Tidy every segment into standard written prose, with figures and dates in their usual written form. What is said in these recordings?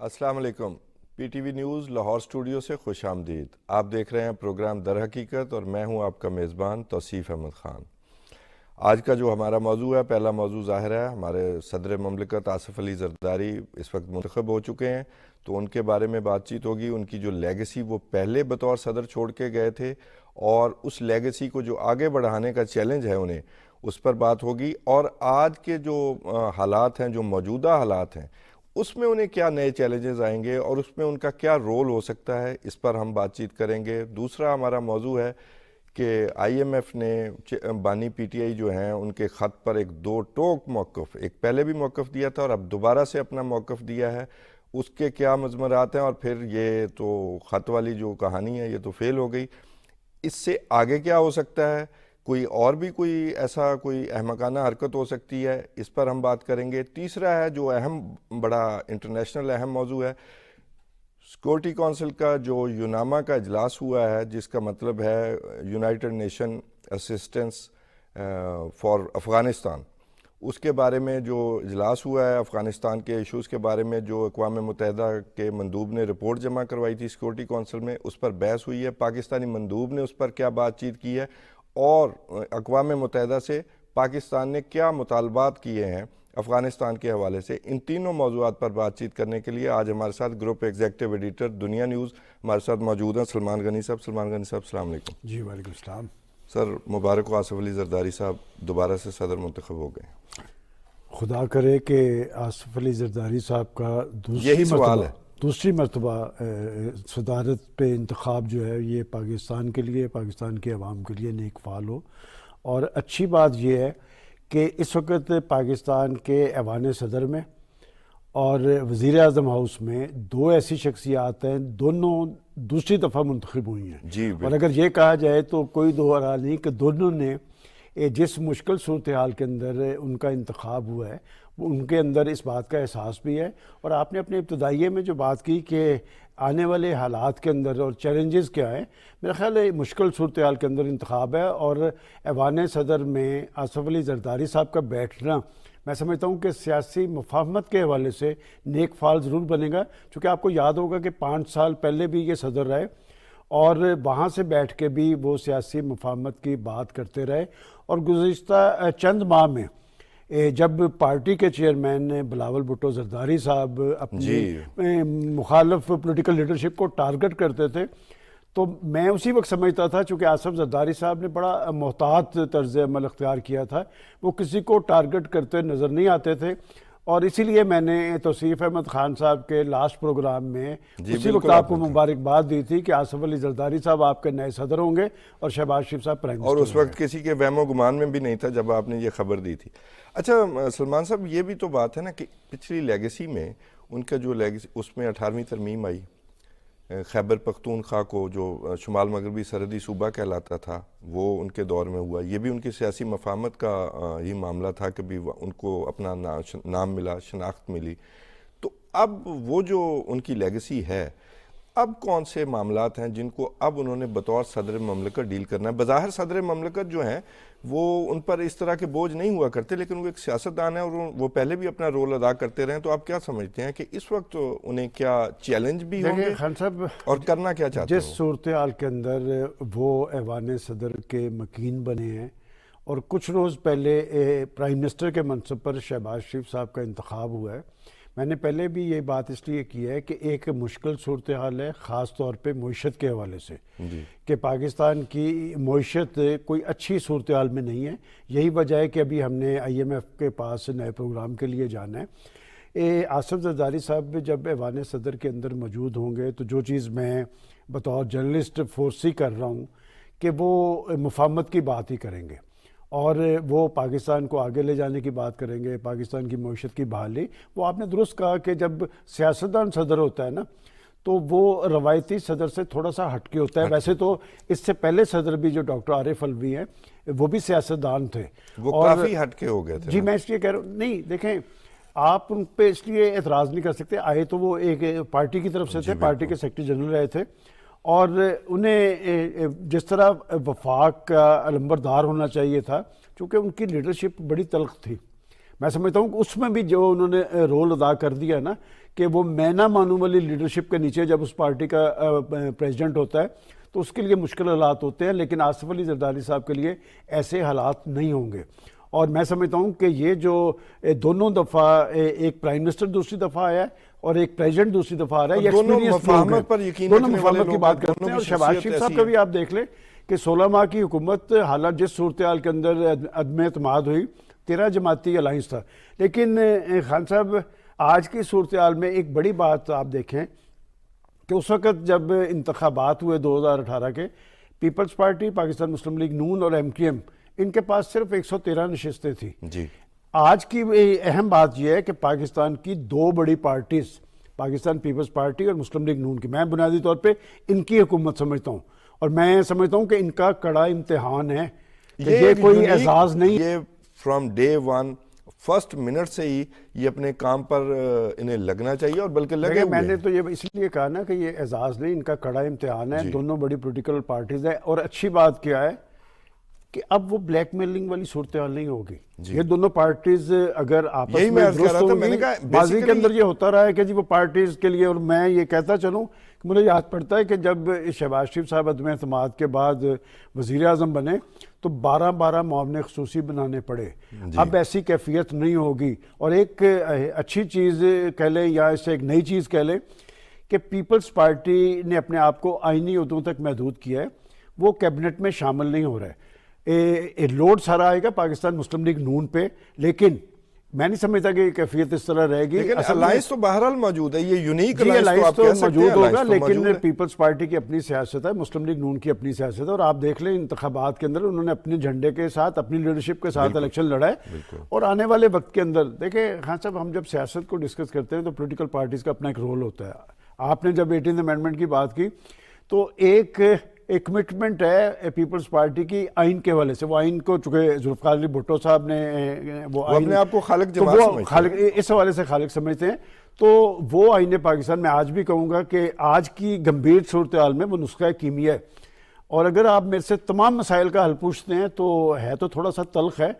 السلام علیکم۔ P T V news Lahore studio سے خوش آمدید۔ آپ دیکھ رہے ہیں پروگرام در حقیقت اور میں ہوں آپ کا میزبان توصیف احمد خان۔ آج کا جو ہمارا موضوع ہے، پہلا موضوع ظاہر ہے ہمارے صدر مملکت آصف علی زرداری اس وقت منتخب ہو چکے ہیں، تو ان کے بارے میں بات چیت ہوگی۔ ان کی جو لیگیسی وہ پہلے بطور صدر چھوڑ کے گئے تھے اور اس لیگیسی کو جو آگے بڑھانے کا چیلنج ہے انہیں، اس پر بات ہوگی۔ اور آج کے جو حالات ہیں، جو موجودہ حالات ہیں، اس میں انہیں کیا نئے چیلنجز آئیں گے اور اس میں ان کا کیا رول ہو سکتا ہے، اس پر ہم بات چیت کریں گے۔ دوسرا ہمارا موضوع ہے کہ آئی ایم ایف نے بانی پی ٹی آئی جو ہیں ان کے خط پر ایک دو ٹوک موقف، ایک پہلے بھی موقف دیا تھا اور اب دوبارہ سے اپنا موقف دیا ہے، اس کے کیا مضمرات ہیں، اور پھر یہ تو خط والی جو کہانی ہے یہ تو فیل ہو گئی، اس سے آگے کیا ہو سکتا ہے، کوئی اور بھی کوئی ایسا کوئی احمقانہ حرکت ہو سکتی ہے، اس پر ہم بات کریں گے۔ تیسرا ہے جو اہم بڑا انٹرنیشنل اہم موضوع ہے، سیکورٹی کونسل کا جو یوناما کا اجلاس ہوا ہے، جس کا مطلب ہے United Nation assistance for Afghanistan, اس کے بارے میں جو اجلاس ہوا ہے، افغانستان کے ایشوز کے بارے میں جو اقوام متحدہ کے مندوب نے رپورٹ جمع کروائی تھی سیکورٹی کونسل میں، اس پر بحث ہوئی ہے۔ پاکستانی مندوب نے اس پر کیا بات چیت کی ہے اور اقوام متحدہ سے پاکستان نے کیا مطالبات کیے ہیں افغانستان کے حوالے سے، ان تینوں موضوعات پر بات چیت کرنے کے لیے آج ہمارے ساتھ گروپ ایگزیکٹو ایڈیٹر دنیا نیوز ہمارے ساتھ موجود ہیں سلمان غنی صاحب۔ سلمان غنی صاحب السلام علیکم۔ جی وعلیکم السلام۔ سر مبارک ہو، آصف علی زرداری صاحب دوبارہ سے صدر منتخب ہو گئے۔ خدا کرے کہ آصف علی زرداری صاحب کا یہی سوال ہے، دوسری مرتبہ صدارت پہ انتخاب جو ہے یہ پاکستان کے لیے، پاکستان کے عوام کے لیے نیک فال ہو۔ اور اچھی بات یہ ہے کہ اس وقت پاکستان کے ایوان صدر میں اور وزیر اعظم ہاؤس میں دو ایسی شخصیات ہیں، دونوں دوسری دفعہ منتخب ہوئی ہیں جی اور اگر یہ کہا جائے تو کوئی دو رائے نہیں کہ دونوں نے جس مشکل صورتحال کے اندر ان کا انتخاب ہوا ہے، ان کے اندر اس بات کا احساس بھی ہے۔ اور آپ نے اپنے ابتدائیے میں جو بات کی کہ آنے والے حالات کے اندر اور چیلنجز کیا ہیں، میرا خیال ہے مشکل صورتحال کے اندر انتخاب ہے، اور ایوان صدر میں آصف علی زرداری صاحب کا بیٹھنا میں سمجھتا ہوں کہ سیاسی مفاہمت کے حوالے سے نیک فال ضرور بنے گا، چونکہ آپ کو یاد ہوگا کہ 5 سال پہلے بھی یہ صدر رہے اور وہاں سے بیٹھ کے بھی وہ سیاسی مفاہمت کی بات کرتے رہے۔ اور گزشتہ چند ماہ میں جب پارٹی کے چیئرمین بلاول بھٹو زرداری صاحب اپنی مخالف پولیٹیکل لیڈرشپ کو ٹارگٹ کرتے تھے، تو میں اسی وقت سمجھتا تھا، چونکہ آصف زرداری صاحب نے بڑا محتاط طرز عمل اختیار کیا تھا، وہ کسی کو ٹارگٹ کرتے نظر نہیں آتے تھے، اور اسی لیے میں نے توصیف احمد خان صاحب کے لاسٹ پروگرام میں اسی وقت آپ کو مبارکباد دی تھی کہ آصف علی زرداری صاحب آپ کے نئے صدر ہوں گے اور شہباز شریف صاحب پرائم منسٹر، اور اس وقت کسی کے وہم و گمان میں بھی نہیں تھا جب آپ نے یہ خبر دی تھی۔ اچھا سلمان صاحب، یہ بھی تو بات ہے نا کہ پچھلی لیگیسی میں ان کا جو لیگیسی، اس میں 18ویں ترمیم آئی، خیبر پختونخوا کو جو شمال مغربی سرحدی صوبہ کہلاتا تھا وہ ان کے دور میں ہوا، یہ بھی ان کی سیاسی مفاہمت کا ہی معاملہ تھا کہ بھی ان کو اپنا نام ملا، شناخت ملی۔ تو اب وہ جو ان کی لیگیسی ہے، اب کون سے معاملات ہیں جن کو اب انہوں نے بطور صدر مملکت ڈیل کرنا ہے؟ بظاہر صدر مملکت جو ہیں وہ ان پر اس طرح کے بوجھ نہیں ہوا کرتے، لیکن وہ ایک سیاستدان ہیں اور وہ پہلے بھی اپنا رول ادا کرتے رہے ہیں، تو آپ کیا سمجھتے ہیں کہ اس وقت انہیں کیا چیلنج بھی ہوں گے خان صاحب اور کرنا کیا چاہتے ہیں؟ جس صورتحال کے اندر وہ ایوان صدر کے مکین بنے ہیں اور کچھ روز پہلے پرائم منسٹر کے منصب پر شہباز شریف صاحب کا انتخاب ہوا ہے، میں نے پہلے بھی یہ بات اس لیے کی ہے کہ ایک مشکل صورتحال ہے، خاص طور پہ معیشت کے حوالے سے، کہ پاکستان کی معیشت کوئی اچھی صورتحال میں نہیں ہے۔ یہی وجہ ہے کہ ابھی ہم نے آئی ایم ایف کے پاس نئے پروگرام کے لیے جانا ہے۔ آصف زرداری صاحب جب ایوان صدر کے اندر موجود ہوں گے تو جو چیز میں بطور جرنلسٹ فورسی کر رہا ہوں کہ وہ مفاہمت کی بات ہی کریں گے اور وہ پاکستان کو آگے لے جانے کی بات کریں گے، پاکستان کی معیشت کی بحالی۔ وہ آپ نے درست کہا کہ جب سیاستدان صدر ہوتا ہے نا تو وہ روایتی صدر سے تھوڑا سا ہٹ کے ہوتا ہے۔ ویسے تو اس سے پہلے صدر بھی جو ڈاکٹر عارف علوی ہیں وہ بھی سیاستدان تھے، وہ کافی ہٹ کے ہو گئے تھے۔ جی میں اس لیے کہہ رہا ہوں، نہیں دیکھیں آپ ان پہ اس لیے اعتراض نہیں کر سکتے، آئے تو وہ ایک پارٹی کی طرف سے تھے، پارٹی کے سیکرٹری جنرل رہے تھے، اور انہیں جس طرح وفاق کا علمبردار ہونا چاہیے تھا، چونکہ ان کی لیڈرشپ بڑی تلخ تھی، میں سمجھتا ہوں کہ اس میں بھی جو انہوں نے رول ادا کر دیا نا کہ وہ میں نہ مانوں والی لیڈرشپ کے نیچے جب اس پارٹی کا پریزیڈنٹ ہوتا ہے تو اس کے لیے مشکل حالات ہوتے ہیں، لیکن آصف علی زرداری صاحب کے لیے ایسے حالات نہیں ہوں گے. اور میں سمجھتا ہوں کہ یہ جو دونوں دفعہ ایک پرائم منسٹر دوسری دفعہ آیا ہے اور ایک پریزیڈنٹ دوسری دفعہ آ رہا ہے، یہ دونوں ایکسپیرینس مفاہمت پر یقین دونوں رکھنے والے مفاہمت کی لوگ بات ہیں، کرتے دونوں ہیں. اور کی شہباز شخصیت شریف صاحب ایسی کا ہے. بھی آپ دیکھ لیں کہ 16 ماہ کی حکومت حالات جس صورتحال کے اندر عدم اعتماد ہوئی، 13 جماعتی الائنس تھا. لیکن خان صاحب آج کی صورتحال میں ایک بڑی بات آپ دیکھیں کہ اس وقت جب انتخابات ہوئے 2018 کے، پیپلز پارٹی، پاکستان مسلم لیگ نون اور MQM ان کے پاس صرف 113 نشستیں تھیں. جی آج کی اہم بات یہ ہے کہ پاکستان کی دو بڑی پارٹیز، پاکستان پیپلز پارٹی اور مسلم لیگ نون کی، میں بنیادی طور پہ ان کی حکومت سمجھتا ہوں، اور میں سمجھتا ہوں کہ ان کا کڑا امتحان ہے کہ یہ کوئی اعزاز نہیں. یہ from day one first minute سے ہی یہ اپنے کام پر انہیں لگنا چاہیے، اور بلکہ لگے میں ہوئے نے ہیں. تو یہ اس لیے کہا نا کہ یہ اعزاز نہیں، ان کا کڑا امتحان ہے. دونوں بڑی پولیٹیکل پارٹیز ہیں، اور اچھی بات کیا ہے کہ اب وہ بلیک میلنگ والی صورتحال نہیں ہوگی. یہ دونوں پارٹیز اگر آپس یہی میں میں عرض کر درست رہا تھا، میں ہوں نے گی، کہا ماضی کے basically اندر یہ ہوتا رہا ہے کہ جی وہ پارٹیز کے لیے، اور میں یہ کہتا چلوں کہ مجھے یاد پڑتا ہے کہ جب شہباز شریف صاحب عدم اعتماد کے بعد وزیر اعظم بنے تو 12 معاون خصوصی بنانے پڑے. اب ایسی کیفیت نہیں ہوگی. اور ایک اچھی چیز کہہ لیں یا اس سے ایک نئی چیز کہہ لیں کہ پیپلز پارٹی نے اپنے آپ کو آئینی عہدوں تک محدود کیا ہے، وہ کیبنٹ میں شامل نہیں ہو رہا ہے. لوڈ سارا آئے گا پاکستان مسلم لیگ نون پہ، لیکن میں نہیں سمجھتا کہ کیفیت اس طرح رہے گی. لیکن الائنس تو بہرحال موجود ہے، یہ یونیک جی الائنس تو موجود ہوگا، لیکن لیکن پیپلز پارٹی کی اپنی سیاست ہے، مسلم لیگ نون کی اپنی سیاست ہے. اور آپ دیکھ لیں انتخابات کے اندر انہوں نے اپنے جھنڈے کے ساتھ، اپنی لیڈرشپ کے ساتھ الیکشن لڑا ہے. اور آنے والے وقت کے اندر دیکھیں خان صاحب، ہم جب سیاست کو ڈسکس کرتے ہیں تو پولیٹیکل پارٹیز کا اپنا ایک رول ہوتا ہے. آپ نے جب 18 امینڈمنٹ کی بات کی تو ایک کمٹمنٹ ہے پیپلز پارٹی کی آئین کے حوالے سے. وہ آئین کو چونکہ ذوالفقار علی بھٹو صاحب نے وہ اپنے آپ کو خالق تو جماعت وہ سمجھتے ہیں. اس حوالے سے خالق سمجھتے ہیں. تو وہ آئین پاکستان میں آج بھی کہوں گا کہ آج کی گمبھیر صورتحال میں وہ نسخہ کیمیا ہے. اور اگر آپ میرے سے تمام مسائل کا حل پوچھتے ہیں تو تھوڑا سا تلخ ہے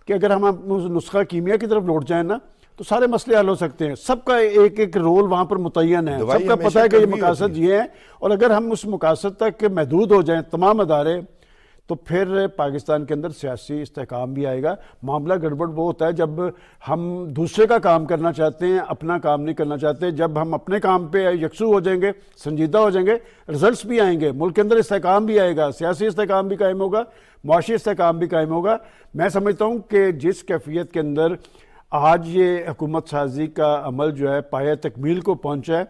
کہ اگر ہم اس نسخہ کیمیا کی طرف لوٹ جائیں نا تو سارے مسئلے حل ہو سکتے ہیں. سب کا ایک ایک رول وہاں پر متعین ہے، سب کا پتہ ہے کہ یہ مقاصد یہ ہے. اور اگر ہم اس مقاصد تک محدود ہو جائیں تمام ادارے، تو پھر پاکستان کے اندر سیاسی استحکام بھی آئے گا. معاملہ گڑبڑ وہ ہوتا ہے جب ہم دوسرے کا کام کرنا چاہتے ہیں، اپنا کام نہیں کرنا چاہتے. جب ہم اپنے کام پہ یکسو ہو جائیں گے، سنجیدہ ہو جائیں گے، رزلٹس بھی آئیں گے، ملک کے اندر استحکام بھی آئے گا، سیاسی استحکام بھی قائم ہوگا، معاشی استحکام بھی قائم ہوگا. میں سمجھتا ہوں کہ جس کیفیت کے اندر آج یہ حکومت سازی کا عمل جو ہے پایہ تکمیل کو پہنچا ہے،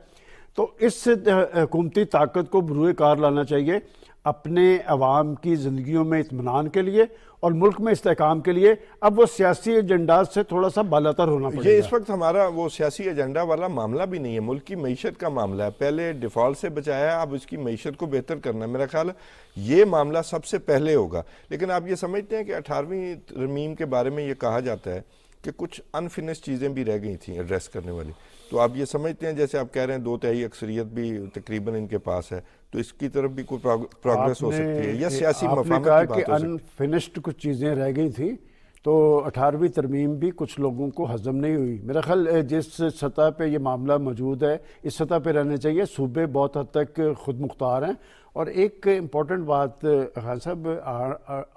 تو اس حکومتی طاقت کو بروئے کار لانا چاہیے اپنے عوام کی زندگیوں میں اطمینان کے لیے اور ملک میں استحکام کے لیے. اب وہ سیاسی ایجنڈاز سے تھوڑا سا بالاتر ہونا پڑے گا. یہ اس وقت ہمارا وہ سیاسی ایجنڈا والا معاملہ بھی نہیں ہے، ملک کی معیشت کا معاملہ ہے. پہلے ڈیفالٹ سے بچایا ہے، اب اس کی معیشت کو بہتر کرنا ہے. میرا خیال ہے یہ معاملہ سب سے پہلے ہوگا. لیکن آپ یہ سمجھتے ہیں کہ 18ویں ترمیم کے بارے میں یہ کہا جاتا ہے کہ کچھ انفنش چیزیں بھی رہ گئی تھیں ایڈریس کرنے والی، تو آپ یہ سمجھتے ہیں جیسے آپ کہہ رہے ہیں 2/3 اکثریت بھی تقریباً ان کے پاس ہے، تو اس کی طرف بھی کوئی پروگریس ہو سکتی ہے یا سیاسی مفاہمت کی بات ہو سکتی ہے؟ آپ نے کہا کہ انفنشڈ کچھ چیزیں رہ گئی تھیں، تو 18ویں ترمیم بھی کچھ لوگوں کو ہضم نہیں ہوئی. میرا خیال جس سطح پہ یہ معاملہ موجود ہے اس سطح پہ رہنے چاہیے. صوبے بہت حد تک خود مختار ہیں. اور ایک امپورٹنٹ بات خان صاحب،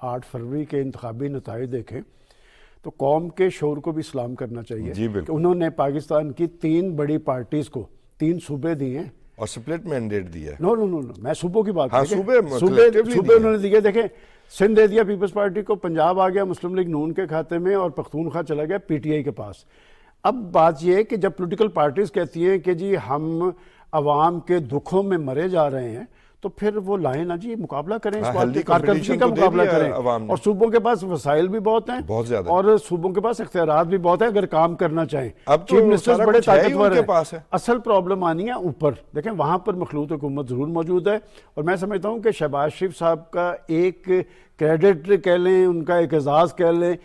8 فروری کے انتخابی نتائج دیکھیں تو قوم کے شعور کو بھی سلام کرنا چاہیے کہ انہوں نے پاکستان کی 3 بڑی پارٹیز کو 3 صوبے دیے ہیں اور سپلٹ مینڈیٹ دیا ہے. نو میں صوبوں کی بات صوبے انہوں نے دیے. دیکھیں سندھ دے دیا پیپلز پارٹی کو، پنجاب آ گیا مسلم لیگ نون کے کھاتے میں، اور پختونخوا چلا گیا PTI کے پاس. اب بات یہ ہے کہ جب پولیٹیکل پارٹیز کہتی ہیں کہ جی ہم عوام کے دکھوں میں مرے جا رہے ہیں، تو پھر وہ لائیں نا جی، مقابلہ کریں، اس بات کی کارکردگی کا مقابلہ کریں. اور صوبوں کے پاس وسائل بھی بہت ہیں، بہت زیادہ، اور صوبوں کے پاس اختیارات بھی بہت ہیں اگر کام کرنا چاہیں. اب چیف منسٹر بڑے طاقتور ہیں. اصل پرابلم آنی ہے اوپر. دیکھیں وہاں پر مخلوط حکومت ضرور موجود ہے، اور میں سمجھتا ہوں کہ شہباز شریف صاحب کا ایک کریڈٹ کہہ لیں، ان کا ایک اعزاز کہہ لیں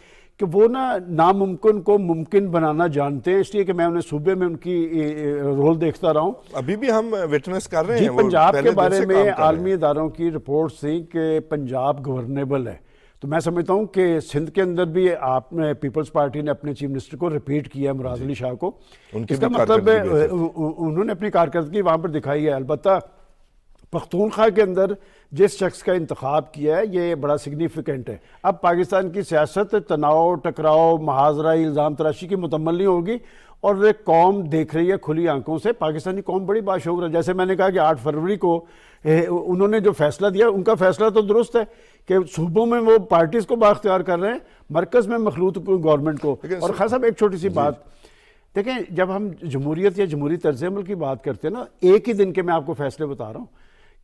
کہ وہ ناممکن کو ممکن بنانا جانتے ہیں. اس لیے کہ میں انہیں صوبے میں ان کی رول دیکھتا رہا ہوں. ابھی بھی ہم وٹنس کر رہے ہیں. پنجاب کے بارے میں عالمی اداروں کی رپورٹس تھیں کہ پنجاب گورنیبل ہے. تو میں سمجھتا ہوں کہ سندھ کے اندر بھی آپ نے پیپلز پارٹی نے اپنے چیف منسٹر کو ریپیٹ کیا ہے مراد علی شاہ کو. اس کا مطلب ہے انہوں نے اپنی کارکردگی وہاں پر دکھائی ہے. البتہ پختونخوا کے اندر جس شخص کا انتخاب کیا ہے یہ بڑا سگنیفیکنٹ ہے. اب پاکستان کی سیاست تناؤ ٹکراؤ محاذرہ الزام تراشی کی متمل نہیں ہوگی اور ایک قوم دیکھ رہی ہے کھلی آنکھوں سے. پاکستانی قوم بڑی باشعور ہے. جیسے میں نے کہا کہ 8 فروری کو انہوں نے جو فیصلہ دیا ان کا فیصلہ تو درست ہے کہ صوبوں میں وہ پارٹیز کو بااختیار کر رہے ہیں, مرکز میں مخلوط گورنمنٹ کو. اور خاص صاحب ایک چھوٹی سی بات دیکھیں, جب ہم جمہوریت یا جمہوری طرز عمل کی بات کرتے ہیں نا, ایک ہی دن کے میں آپ کو فیصلے بتا رہا ہوں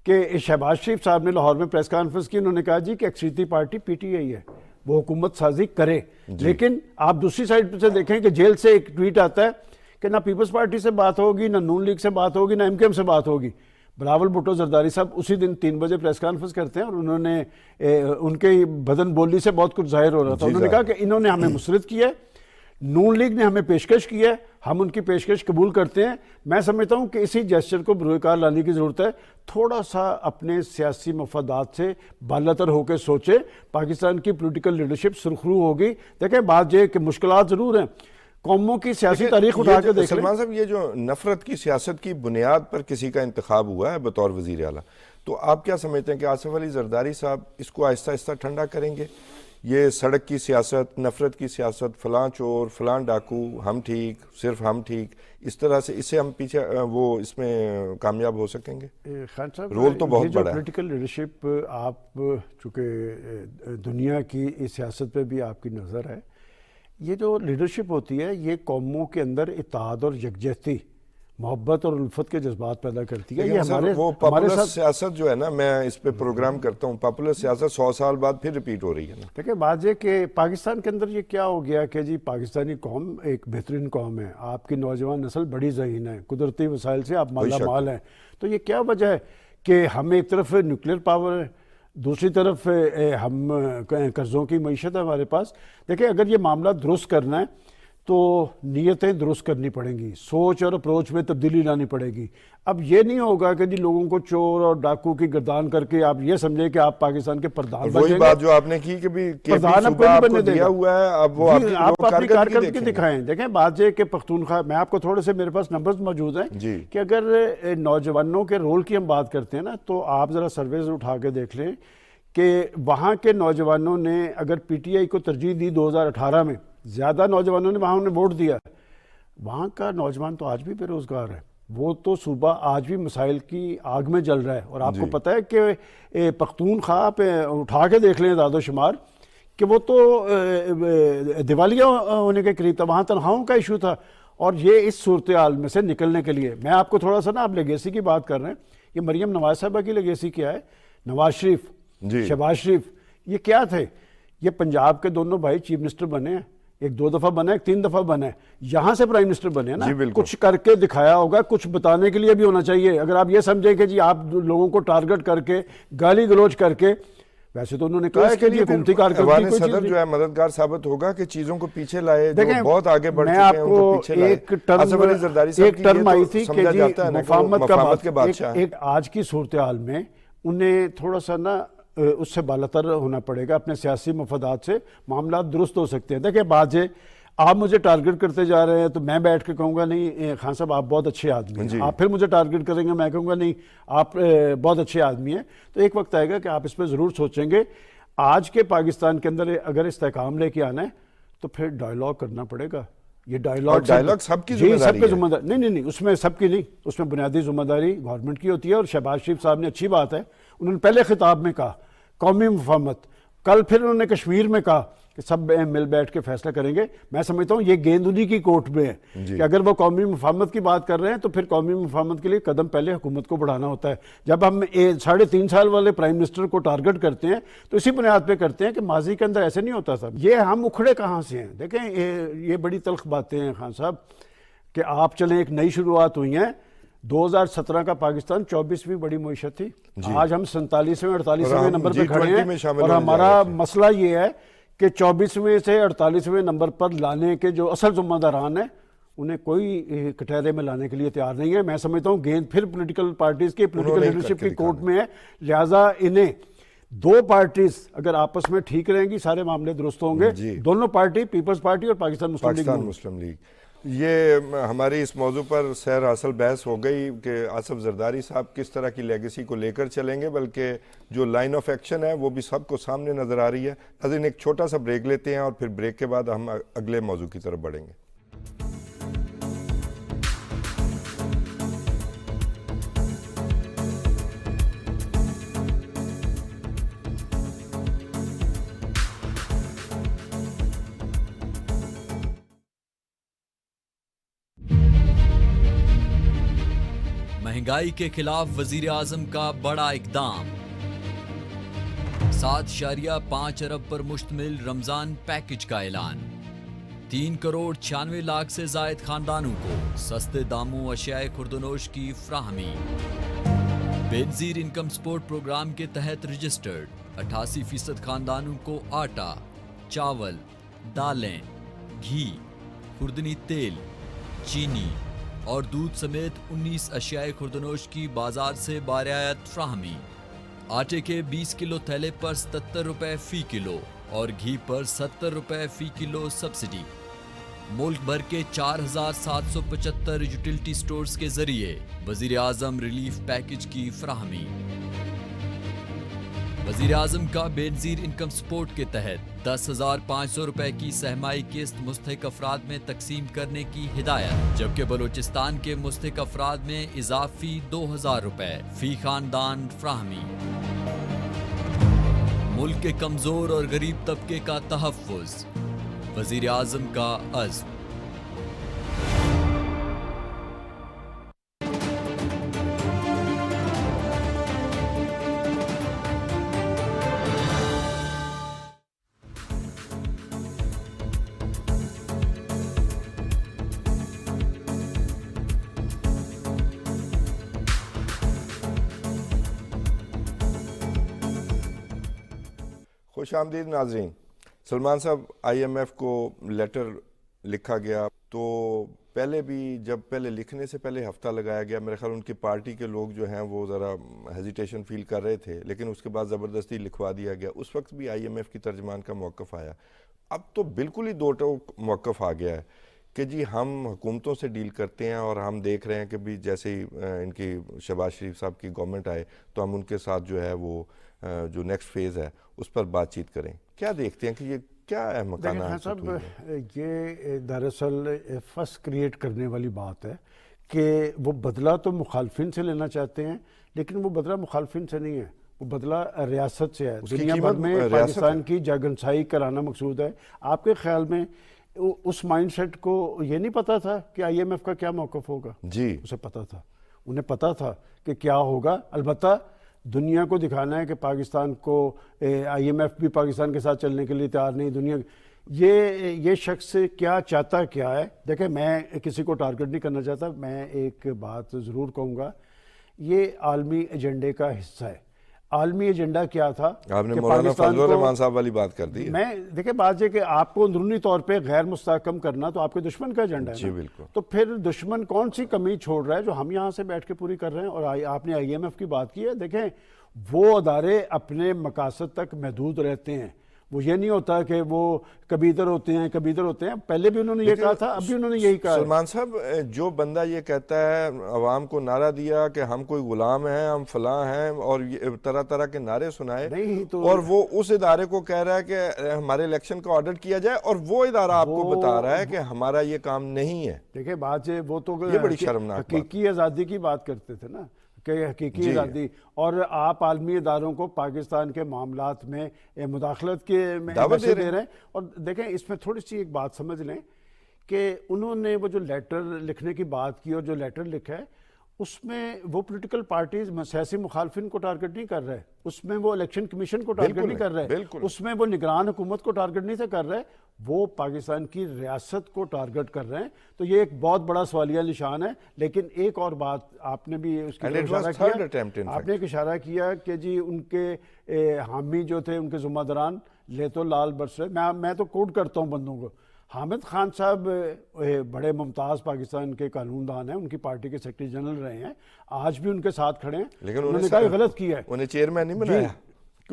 کہ شہباز شریف صاحب نے لاہور میں پریس کانفرنس کی. انہوں نے کہا جی کہ اکثریتی پارٹی پی ٹی آئی ہے, وہ حکومت سازی کرے. لیکن آپ دوسری سائڈ سے دیکھیں کہ جیل سے ایک ٹویٹ آتا ہے کہ نہ پیپلز پارٹی سے بات ہوگی, نہ نون لیگ سے بات ہوگی, نہ ایم کیو ایم سے بات ہوگی. بلاول بھٹو زرداری صاحب اسی دن 3 بجے پریس کانفرنس کرتے ہیں اور انہوں نے ان کے بدن بولی سے بہت کچھ ظاہر ہو رہا تھا. انہوں نے کہا کہ انہوں نے ہمیں مسرت کیا ہے, نون لیگ نے ہمیں پیشکش کی ہے, ہم ان کی پیشکش قبول کرتے ہیں. میں سمجھتا ہوں کہ اسی جیسچر کو بروئے کار لانے کی ضرورت ہے. تھوڑا سا اپنے سیاسی مفادات سے بالاتر ہو کے سوچے. پاکستان کی پولیٹیکل لیڈرشپ سرخرو ہوگی. دیکھیں بات یہ کہ مشکلات ضرور ہیں, قوموں کی سیاسی تاریخ اٹھا کے دیکھ لیں. سلمان صاحب یہ جو نفرت کی سیاست کی بنیاد پر کسی کا انتخاب ہوا ہے بطور وزیر اعلیٰ, تو آپ کیا سمجھتے ہیں کہ آصف علی زرداری صاحب اس کو آہستہ آہستہ ٹھنڈا کریں گے؟ یہ سڑک کی سیاست, نفرت کی سیاست, فلاں چور فلاں ڈاکو, ہم ٹھیک صرف ہم ٹھیک, اس طرح سے اس سے ہم پیچھے وہ اس میں کامیاب ہو سکیں گے؟ خان صاحب رول تو بہت بڑا ہے. پولیٹیکل لیڈرشپ آپ چونکہ دنیا کی سیاست پہ بھی آپ کی نظر ہے, یہ جو لیڈرشپ ہوتی ہے یہ قوموں کے اندر اتحاد اور یکجہتی, محبت اور الفت کے جذبات پیدا کرتی ہے. یہ وہ پاپولر سیاست جو ہے نا, میں اس پہ پروگرام کرتا ہوں, پاپولر سیاست 100 سال بعد پھر ریپیٹ ہو رہی ہے نا. دیکھیں بات یہ کہ پاکستان کے اندر یہ کیا ہو گیا کہ جی پاکستانی قوم ایک بہترین قوم ہے, آپ کی نوجوان نسل بڑی ذہین ہے, قدرتی وسائل سے آپ مالا مال ہیں. تو یہ کیا وجہ ہے کہ ہم ایک طرف نیوکلیر پاور ہے, دوسری طرف ہم قرضوں کی معیشت ہے ہمارے پاس. دیکھیں اگر یہ معاملہ درست کرنا ہے تو نیتیں درست کرنی پڑیں گی, سوچ اور اپروچ میں تبدیلی لانی پڑے گی. اب یہ نہیں ہوگا کہ جی لوگوں کو چور اور ڈاکو کی گردان کر کے آپ یہ سمجھیں کہ آپ پاکستان کے پردھان بن جائیں گے. وہی بات جو آپ نے کی کہ بھی پردھان آپ کو نہیں بننے دے گا, اب وہ آپ اپنی کارکردگی دکھائیں. دیکھیں بات یہ کہ پختونخوا میں آپ کو تھوڑے سے میرے پاس نمبرز موجود ہیں کہ اگر نوجوانوں کے رول کی ہم بات کرتے ہیں نا, تو آپ ذرا سرویز اٹھا کے دیکھ لیں کہ وہاں کے نوجوانوں نے اگر پی ٹی آئی کو ترجیح دی 2018 میں, زیادہ نوجوانوں نے وہاں انہیں ووٹ دیا. وہاں کا نوجوان تو آج بھی بے روزگار ہے, وہ تو صوبہ آج بھی مسائل کی آگ میں جل رہا ہے. اور آپ کو پتہ ہے کہ پختونخوا پہ اٹھا کے دیکھ لیں داد و شمار کہ وہ تو دیوالیہ ہونے کے قریب تھا, وہاں تنخواہوں کا ایشو تھا. اور یہ اس صورتحال میں سے نکلنے کے لیے میں آپ کو تھوڑا سا نا, آپ لیگیسی کی بات کر رہے ہیں, یہ مریم نواز صاحبہ کی لیگیسی کیا ہے, نواز شریف شہباز شریف یہ کیا تھے, یہ پنجاب کے دونوں بھائی چیف منسٹر بنے ہیں, ایک 2 دفعہ بنا ہے, ایک 3 دفعہ بنا ہے, یہاں سے پرائم منسٹر بنے ہیں نا. کچھ کر کے دکھایا ہوگا, کچھ بتانے کے لیے بھی ہونا چاہیے. اگر آپ یہ سمجھیں کہ جی آپ لوگوں کو ٹارگٹ کر کے گالی گلوچ کر کے, ویسے تو انہوں نے کہا ہے کہ حکومتی کارکردگی کوئی صدر جو ہے مددگار ثابت ہوگا کہ چیزوں کو پیچھے لائے, جو بہت آگے بڑھ چکے ہیں ان کو پیچھے لائے. ایک ٹرم آئی تھی کہ جی مفاہمت کے بادشاہ. آج کی صورتحال میں انہیں تھوڑا سا نا اس سے بالاتر ہونا پڑے گا, اپنے سیاسی مفادات سے معاملات درست ہو سکتے ہیں. دیکھیں بات ہے, آپ مجھے ٹارگٹ کرتے جا رہے ہیں تو میں بیٹھ کے کہوں گا نہیں خان صاحب آپ بہت اچھے آدمی ہیں, آپ پھر مجھے ٹارگٹ کریں گے, میں کہوں گا نہیں آپ بہت اچھے آدمی ہیں. تو ایک وقت آئے گا کہ آپ اس پہ ضرور سوچیں گے. آج کے پاکستان کے اندر اگر استحکام لے کے آنا ہے تو پھر ڈائیلاگ کرنا پڑے گا. یہ ڈائیلاگ سب کی ذمہ داری ہے. نہیں, اس میں سب کی نہیں, اس میں بنیادی ذمہ داری گورنمنٹ کی ہوتی ہے. اور شہباز شریف صاحب نے اچھی بات ہے, انہوں نے پہلے خطاب میں کہا قومی مفاہمت, کل پھر انہوں نے کشمیر میں کہا کہ سب مل بیٹھ کے فیصلہ کریں گے. میں سمجھتا ہوں یہ گیند انہی کی کورٹ میں ہے کہ اگر وہ قومی مفاہمت کی بات کر رہے ہیں تو پھر قومی مفاہمت کے لیے قدم پہلے حکومت کو بڑھانا ہوتا ہے. جب ہم 3.5 سال والے پرائم منسٹر کو ٹارگٹ کرتے ہیں تو اسی بنیاد پہ کرتے ہیں کہ ماضی کے اندر ایسے نہیں ہوتا تھا. یہ ہم اکھڑے کہاں سے ہیں؟ دیکھیں یہ بڑی تلخ باتیں ہیں خان صاحب کہ آپ چلیں ایک نئی شروعات ہوئی ہیں. 2017 کا پاکستان 24ویں بڑی معیشت تھی, آج ہم 47ویں 48ویں نمبر پہ کھڑے ہیں. اور ہمارا مسئلہ یہ ہے کہ 24ویں سے 48ویں نمبر پر لانے کے جو اصل ذمہ داران ہیں انہیں کوئی کٹہرے میں لانے کے لیے تیار نہیں ہے. میں سمجھتا ہوں گیند پھر پولیٹیکل پارٹیز کی پولیٹیکل لیڈرشپ کی کورٹ میں ہے, لہٰذا انہیں دو پارٹیز اگر آپس میں ٹھیک رہیں گی سارے معاملے درست ہوں گے. دونوں پارٹی پیپلز پارٹی اور پاکستان مسلم لیگ. یہ ہماری اس موضوع پر سیر حاصل بحث ہو گئی کہ آصف زرداری صاحب کس طرح کی لیگیسی کو لے کر چلیں گے, بلکہ جو لائن آف ایکشن ہے وہ بھی سب کو سامنے نظر آ رہی ہے. ناظرین ایک چھوٹا سا بریک لیتے ہیں اور پھر بریک کے بعد ہم اگلے موضوع کی طرف بڑھیں گے. مہنگائی کے خلاف وزیر اعظم کا بڑا اقدام. 7.5 ارب پر مشتمل رمضان پیکج کا اعلان. 3 کروڑ 96 لاکھ سے زائد خاندانوں کو سستے داموں اشیاء خوردونوش کی فراہمی. بے نظیر انکم سپورٹ پروگرام کے تحت رجسٹرڈ 88% خاندانوں کو آٹا، چاول، دالیں، گھی، خوردنی تیل، چینی اور دودھ سمیت 19 اشیاء خوردونوش کی بازار سے برعایت فراہمی. آٹے کے 20 کلو تھیلے پر 77 روپے فی کلو اور گھی پر 70 روپے فی کلو سبسڈی. ملک بھر کے 4775 یوٹیلٹی سٹورز کے ذریعے وزیر اعظم ریلیف پیکج کی فراہمی. وزیر اعظم کا بے نظیر انکم سپورٹ کے تحت 10,500 روپے کی سہمائی قسط مستحق افراد میں تقسیم کرنے کی ہدایت، جبکہ بلوچستان کے مستحق افراد میں اضافی 2,000 روپے فی خاندان فراہمی. ملک کے کمزور اور غریب طبقے کا تحفظ، وزیر اعظم کا عزم. خوش آمدید ناظرین. سلمان صاحب، آئی ایم ایف کو لیٹر لکھا گیا تو پہلے لکھنے سے پہلے ہفتہ لگایا گیا. میرے خیال ان کی پارٹی کے لوگ جو ہیں وہ ذرا ہیزیٹیشن فیل کر رہے تھے، لیکن اس کے بعد زبردستی لکھوا دیا گیا. اس وقت بھی آئی ایم ایف کی ترجمان کا موقف آیا. اب تو بالکل ہی دو ٹوک موقف آ گیا ہے کہ جی ہم حکومتوں سے ڈیل کرتے ہیں اور ہم دیکھ رہے ہیں کہ بھی جیسے ہی ان کی شہباز شریف صاحب کی گورنمنٹ آئے تو ہم ان کے ساتھ جو ہے وہ جو نیکسٹ فیز ہے اس پر بات چیت کریں. کیا دیکھتے ہیں کہ یہ کیا ہے مکانہ ہے؟ صاحب یہ دراصل فس کریٹ کرنے والی بات ہے کہ وہ بدلہ تو مخالفین سے لینا چاہتے ہیں، لیکن وہ بدلہ مخالفین سے نہیں ہے، وہ بدلہ ریاست سے ہے. دنیا بھر میں پاکستان کی جاگنسائی کرانا مقصود ہے. آپ کے خیال میں اس مائنڈ سیٹ کو یہ نہیں پتا تھا کہ آئی ایم ایف کا کیا موقف ہوگا؟ جی اسے پتا تھا، انہیں پتا تھا کہ کیا ہوگا. البتہ دنیا کو دکھانا ہے کہ پاکستان کو آئی ایم ایف بھی پاکستان کے ساتھ چلنے کے لیے تیار نہیں. دنیا یہ شخص کیا چاہتا کیا ہے؟ دیکھیں، میں کسی کو ٹارگٹ نہیں کرنا چاہتا، میں ایک بات ضرور کہوں گا، یہ عالمی ایجنڈے کا حصہ ہے. عالمی ایجنڈا کیا تھا؟ آپ نے مولانا فضل الرحمان صاحب والی بات کر دی. میں دیکھیں بات یہ کہ آپ کو اندرونی طور پہ غیر مستحکم کرنا تو آپ کے دشمن کا ایجنڈا ہے. جی بالکل. تو پھر دشمن کون سی کمی چھوڑ رہا ہے جو ہم یہاں سے بیٹھ کے پوری کر رہے ہیں؟ اور آپ نے آئی ایم ایف کی بات کی ہے. دیکھیں، وہ ادارے اپنے مقاصد تک محدود رہتے ہیں. وہ یہ نہیں ہوتا کہ وہ کبھی ادھر ہوتے ہیں کبھی ادھر ہوتے ہیں. پہلے بھی انہوں نے یہ کہا تھا، اب بھی انہوں نے یہی کہا. سلمان صاحب، جو بندہ یہ کہتا ہے، عوام کو نعرہ دیا کہ ہم کوئی غلام ہیں، ہم فلاں ہیں، اور طرح طرح کے نعرے سنائے، اور وہ اس ادارے کو کہہ رہا ہے کہ ہمارے الیکشن کا آڈٹ کیا جائے، اور وہ ادارہ آپ کو بتا رہا ہے کہ ہمارا یہ کام نہیں ہے. دیکھیں بات وہ تو بڑی شرمناک حقیقی آزادی کی بات کرتے تھے نا، کہ حقیقی آزادی. اور آپ عالمی اداروں کو پاکستان کے معاملات میں مداخلت کے دعوت دے رہے ہیں. اور دیکھیں، اس میں تھوڑی سی ایک بات سمجھ لیں کہ انہوں نے وہ جو لیٹر لکھنے کی بات کی اور جو لیٹر لکھا ہے اس میں وہ پولیٹیکل پارٹیز سیاسی مخالفین کو ٹارگٹ نہیں کر رہے، اس میں وہ الیکشن کمیشن کو ٹارگٹ نہیں کر رہے، اس میں وہ نگران حکومت کو ٹارگٹ نہیں کر رہے، وہ پاکستان کی ریاست کو ٹارگٹ کر رہے ہیں. تو یہ ایک بہت بڑا سوالیہ نشان ہے. لیکن ایک اور بات آپ نے بھی اس کی اشارہ کیا، آپ نے ایک اشارہ کیا کہ جی ان کے حامی جو تھے، ان کے ذمہ داران لے تو لال برس رہے. میں تو کوٹ کرتا ہوں بندوں کو. حامد خان صاحب بڑے ممتاز پاکستان کے قانون دان ہیں، ان کی پارٹی کے سیکرٹری جنرل رہے ہیں، آج بھی ان کے ساتھ کھڑے ہیں. لیکن انہوں نے کہا غلط کیا ہے، انہیں چیئرمین نہیں بنایا.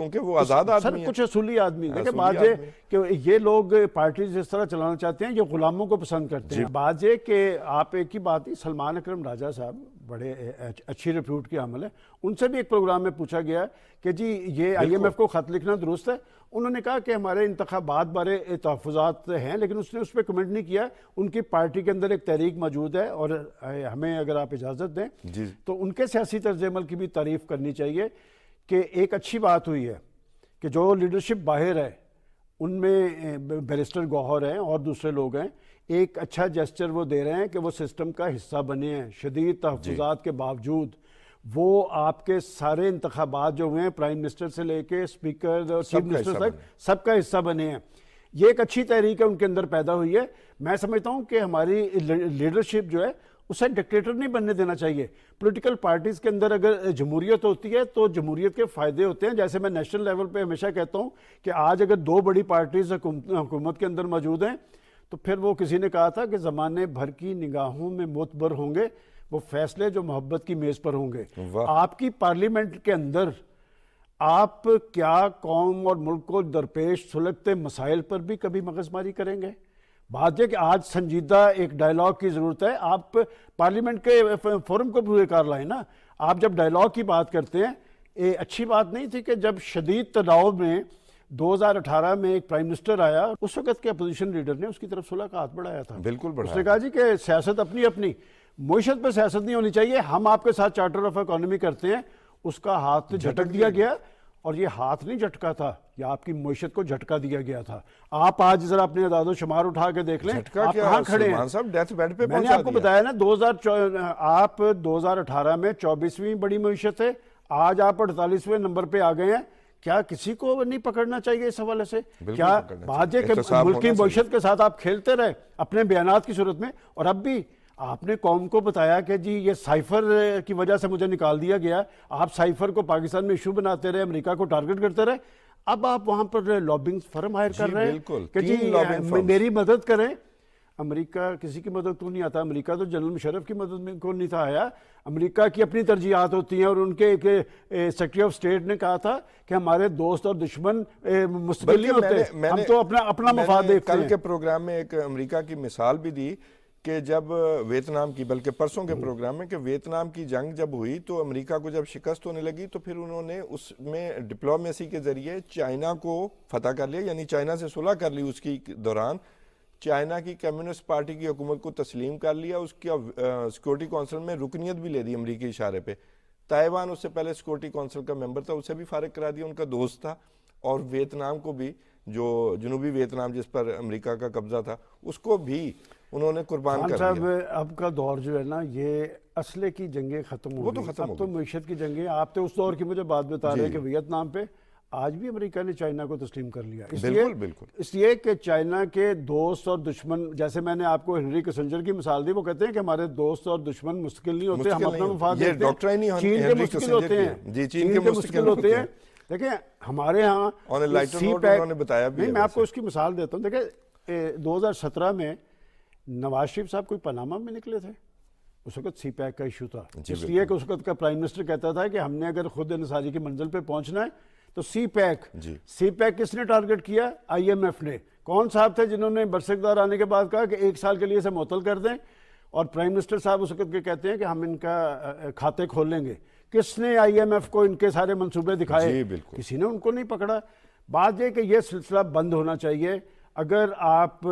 کیونکہ وہ آزاد آدمی ہے. سر کچھ اصولی آدمی دیکھیں، اصولی بات یہ آدمی. کہ یہ لوگ پارٹیز اس طرح چلانا چاہتے ہیں، یہ غلاموں کو پسند کرتے ہیں. بات یہ کہ آپ ایک ہی بات ہی، سلمان اکرم راجہ صاحب بڑے اچھی ریپیوٹ کے عمل ہیں، ان سے بھی ایک پروگرام میں پوچھا گیا کہ جی یہ آئی ایم ایف کو خط لکھنا درست ہے؟ انہوں نے کہا کہ ہمارے انتخابات بارے تحفظات ہیں، لیکن اس نے اس پہ کمنٹ نہیں کیا. ان کی پارٹی کے اندر ایک تحریک موجود ہے، اور ہمیں اگر آپ اجازت دیں تو ان کے سیاسی طرز عمل کی بھی تعریف کرنی چاہیے کہ ایک اچھی بات ہوئی ہے کہ جو لیڈرشپ باہر ہے ان میں بیرسٹر گوہر ہیں اور دوسرے لوگ ہیں، ایک اچھا جیسچر وہ دے رہے ہیں کہ وہ سسٹم کا حصہ بنے ہیں. شدید تحفظات کے باوجود وہ آپ کے سارے انتخابات جو ہوئے ہیں، پرائم منسٹر سے لے کے اسپیکر اور چیف منسٹر تک، سب کا حصہ بنے ہیں. یہ ایک اچھی تحریک ہے ان کے اندر پیدا ہوئی ہے. میں سمجھتا ہوں کہ ہماری لیڈرشپ جو ہے اسے ڈکٹیٹر نہیں بننے دینا چاہیے. پولیٹیکل پارٹیز کے اندر اگر جمہوریت ہوتی ہے تو جمہوریت کے فائدے ہوتے ہیں. جیسے میں نیشنل لیول پہ ہمیشہ کہتا ہوں کہ آج اگر 2 بڑی پارٹیز حکومت کے اندر موجود ہیں تو پھر وہ کسی نے کہا تھا کہ زمانے بھر کی نگاہوں میں معتبر ہوں گے وہ فیصلے جو محبت کی میز پر ہوں گے. آپ کی پارلیمنٹ کے اندر آپ کیا قوم اور ملک کو درپیش سلگتے مسائل پر بھی کبھی مغز ماری کریں گے؟ بات یہ کہ آج سنجیدہ ایک ڈائلاگ کی ضرورت ہے. آپ پارلیمنٹ کے فورم کو پورے کار لائیں نا. آپ جب ڈائلاگ کی بات کرتے ہیں، یہ اچھی بات نہیں تھی کہ جب شدید تناؤ میں 2018 میں ایک پرائم منسٹر آیا، اس وقت کے اپوزیشن لیڈر نے اس کی طرف صلح کا ہاتھ بڑھایا تھا. بالکل بڑھایا. اس نے کہا جی کہ سیاست اپنی اپنی، معیشت پہ سیاست نہیں ہونی چاہیے. ہم آپ کے ساتھ چارٹر آف اکانومی کرتے ہیں. اس کا ہاتھ جھٹک دیا گیا، اور یہ ہاتھ نہیں جھٹکا تھا، یہ آپ کی معیشت کو جھٹکا دیا گیا تھا. آپ آج ذرا اپنے اعداد و شمار اٹھا کے دیکھ لیں آپ کہاں کھڑے ہیں. میں نے آپ کو بتایا نا آپ 2018 میں 24ویں بڑی معیشت ہے، آج آپ 48ویں نمبر پہ آ گئے ہیں. کیا کسی کو نہیں پکڑنا چاہیے اس حوالے سے؟ کیا بات ہے کہ ملک کی معیشت کے ساتھ آپ کھیلتے رہے اپنے بیانات کی صورت میں؟ اور اب بھی آپ نے قوم کو بتایا کہ جی یہ سائفر کی وجہ سے مجھے نکال دیا گیا. آپ سائفر کو پاکستان میں ایشو بناتے رہے، امریکہ کو ٹارگٹ کرتے رہے. اب آپ وہاں پر لابنگ فرم ہائر کر رہے ہیں کہ جی میری مدد کریں. امریکہ کسی کی مدد کو نہیں آتا. امریکہ تو جنرل مشرف کی مدد کو نہیں تھا آیا. امریکہ کی اپنی ترجیحات ہوتی ہیں، اور ان کے ایک سیکرٹری آف اسٹیٹ نے کہا تھا کہ ہمارے دوست اور دشمن مستقل نہیں ہوتے، ہم تو اپنا مفاد دیکھتے ہیں. کل کے پروگرام میں ایک امریکہ کی مثال بھی دی کہ جب ویتنام کی، بلکہ پرسوں کے پروگرام میں، کہ ویتنام کی جنگ جب ہوئی تو امریکہ کو جب شکست ہونے لگی تو پھر انہوں نے اس میں ڈپلومیسی کے ذریعے چائنا کو فتح کر لیا، یعنی چائنا سے صلح کر لی. اس کی دوران چائنا کی کمیونسٹ پارٹی کی حکومت کو تسلیم کر لیا، اس کی سیکورٹی کونسل میں رکنیت بھی لے دی امریکی اشارے پہ. تائیوان اس سے پہلے سیکورٹی کونسل کا ممبر تھا، اسے بھی فارغ کرا دیا، ان کا دوست تھا. اور ویتنام کو بھی، جو جنوبی ویتنام جس پر امریکہ کا قبضہ تھا، اس کو بھی انہوں نے قربان کر دیا. اب کا دور جو ہے نا، یہ اسلحے کی جنگیں ختم ہو گئی، اب تو معیشت کی جنگیں. آپ تو اس دور کی مجھے بات بتا رہے ہیں کہ ویتنام پہ آج بھی امریکہ نے چائنا کو تسلیم کر لیا. اس لیے کہ چائنا کے دوست اور دشمن، جیسے میں نے آپ کو ہنری کسنجر کی مثال دی، وہ کہتے ہیں کہ ہمارے دوست اور دشمن مستقل نہیں ہوتے، ہم اپنا مفاد دیکھتے ہیں. چین کے مستقل ہوتے ہیں، چین کے مستقل ہوتے ہیں. دیکھیں ہمارے ہاں سی پیک، نہیں میں آپ کو اس کی مثال دیتا ہوں. دیکھیں 2017 میں نواز شریف صاحب کوئی پاناما میں نکلے تھے، اس وقت سی پیک کا ایشو تھا. اس لیے کہ اس وقت کا پرائم منسٹر کہتا تھا کہ ہم نے اگر خود انحصاری کی منزل پہ پہنچنا ہے تو سی پیک کس نے ٹارگٹ کیا؟ آئی ایم ایف نے. کون صاحب تھے جنہوں نے برسکدار آنے کے بعد کہا کہ 1 سال کے لیے اسے معطل کر دیں؟ اور پرائم منسٹر صاحب اس وقت کے کہتے ہیں کہ ہم ان کا کھاتے کھول لیں گے. کس نے آئی ایم ایف کو ان کے سارے منصوبے دکھائے؟ کسی نے ان کو نہیں پکڑا. بات یہ کہ یہ سلسلہ بند ہونا چاہیے. اگر آپ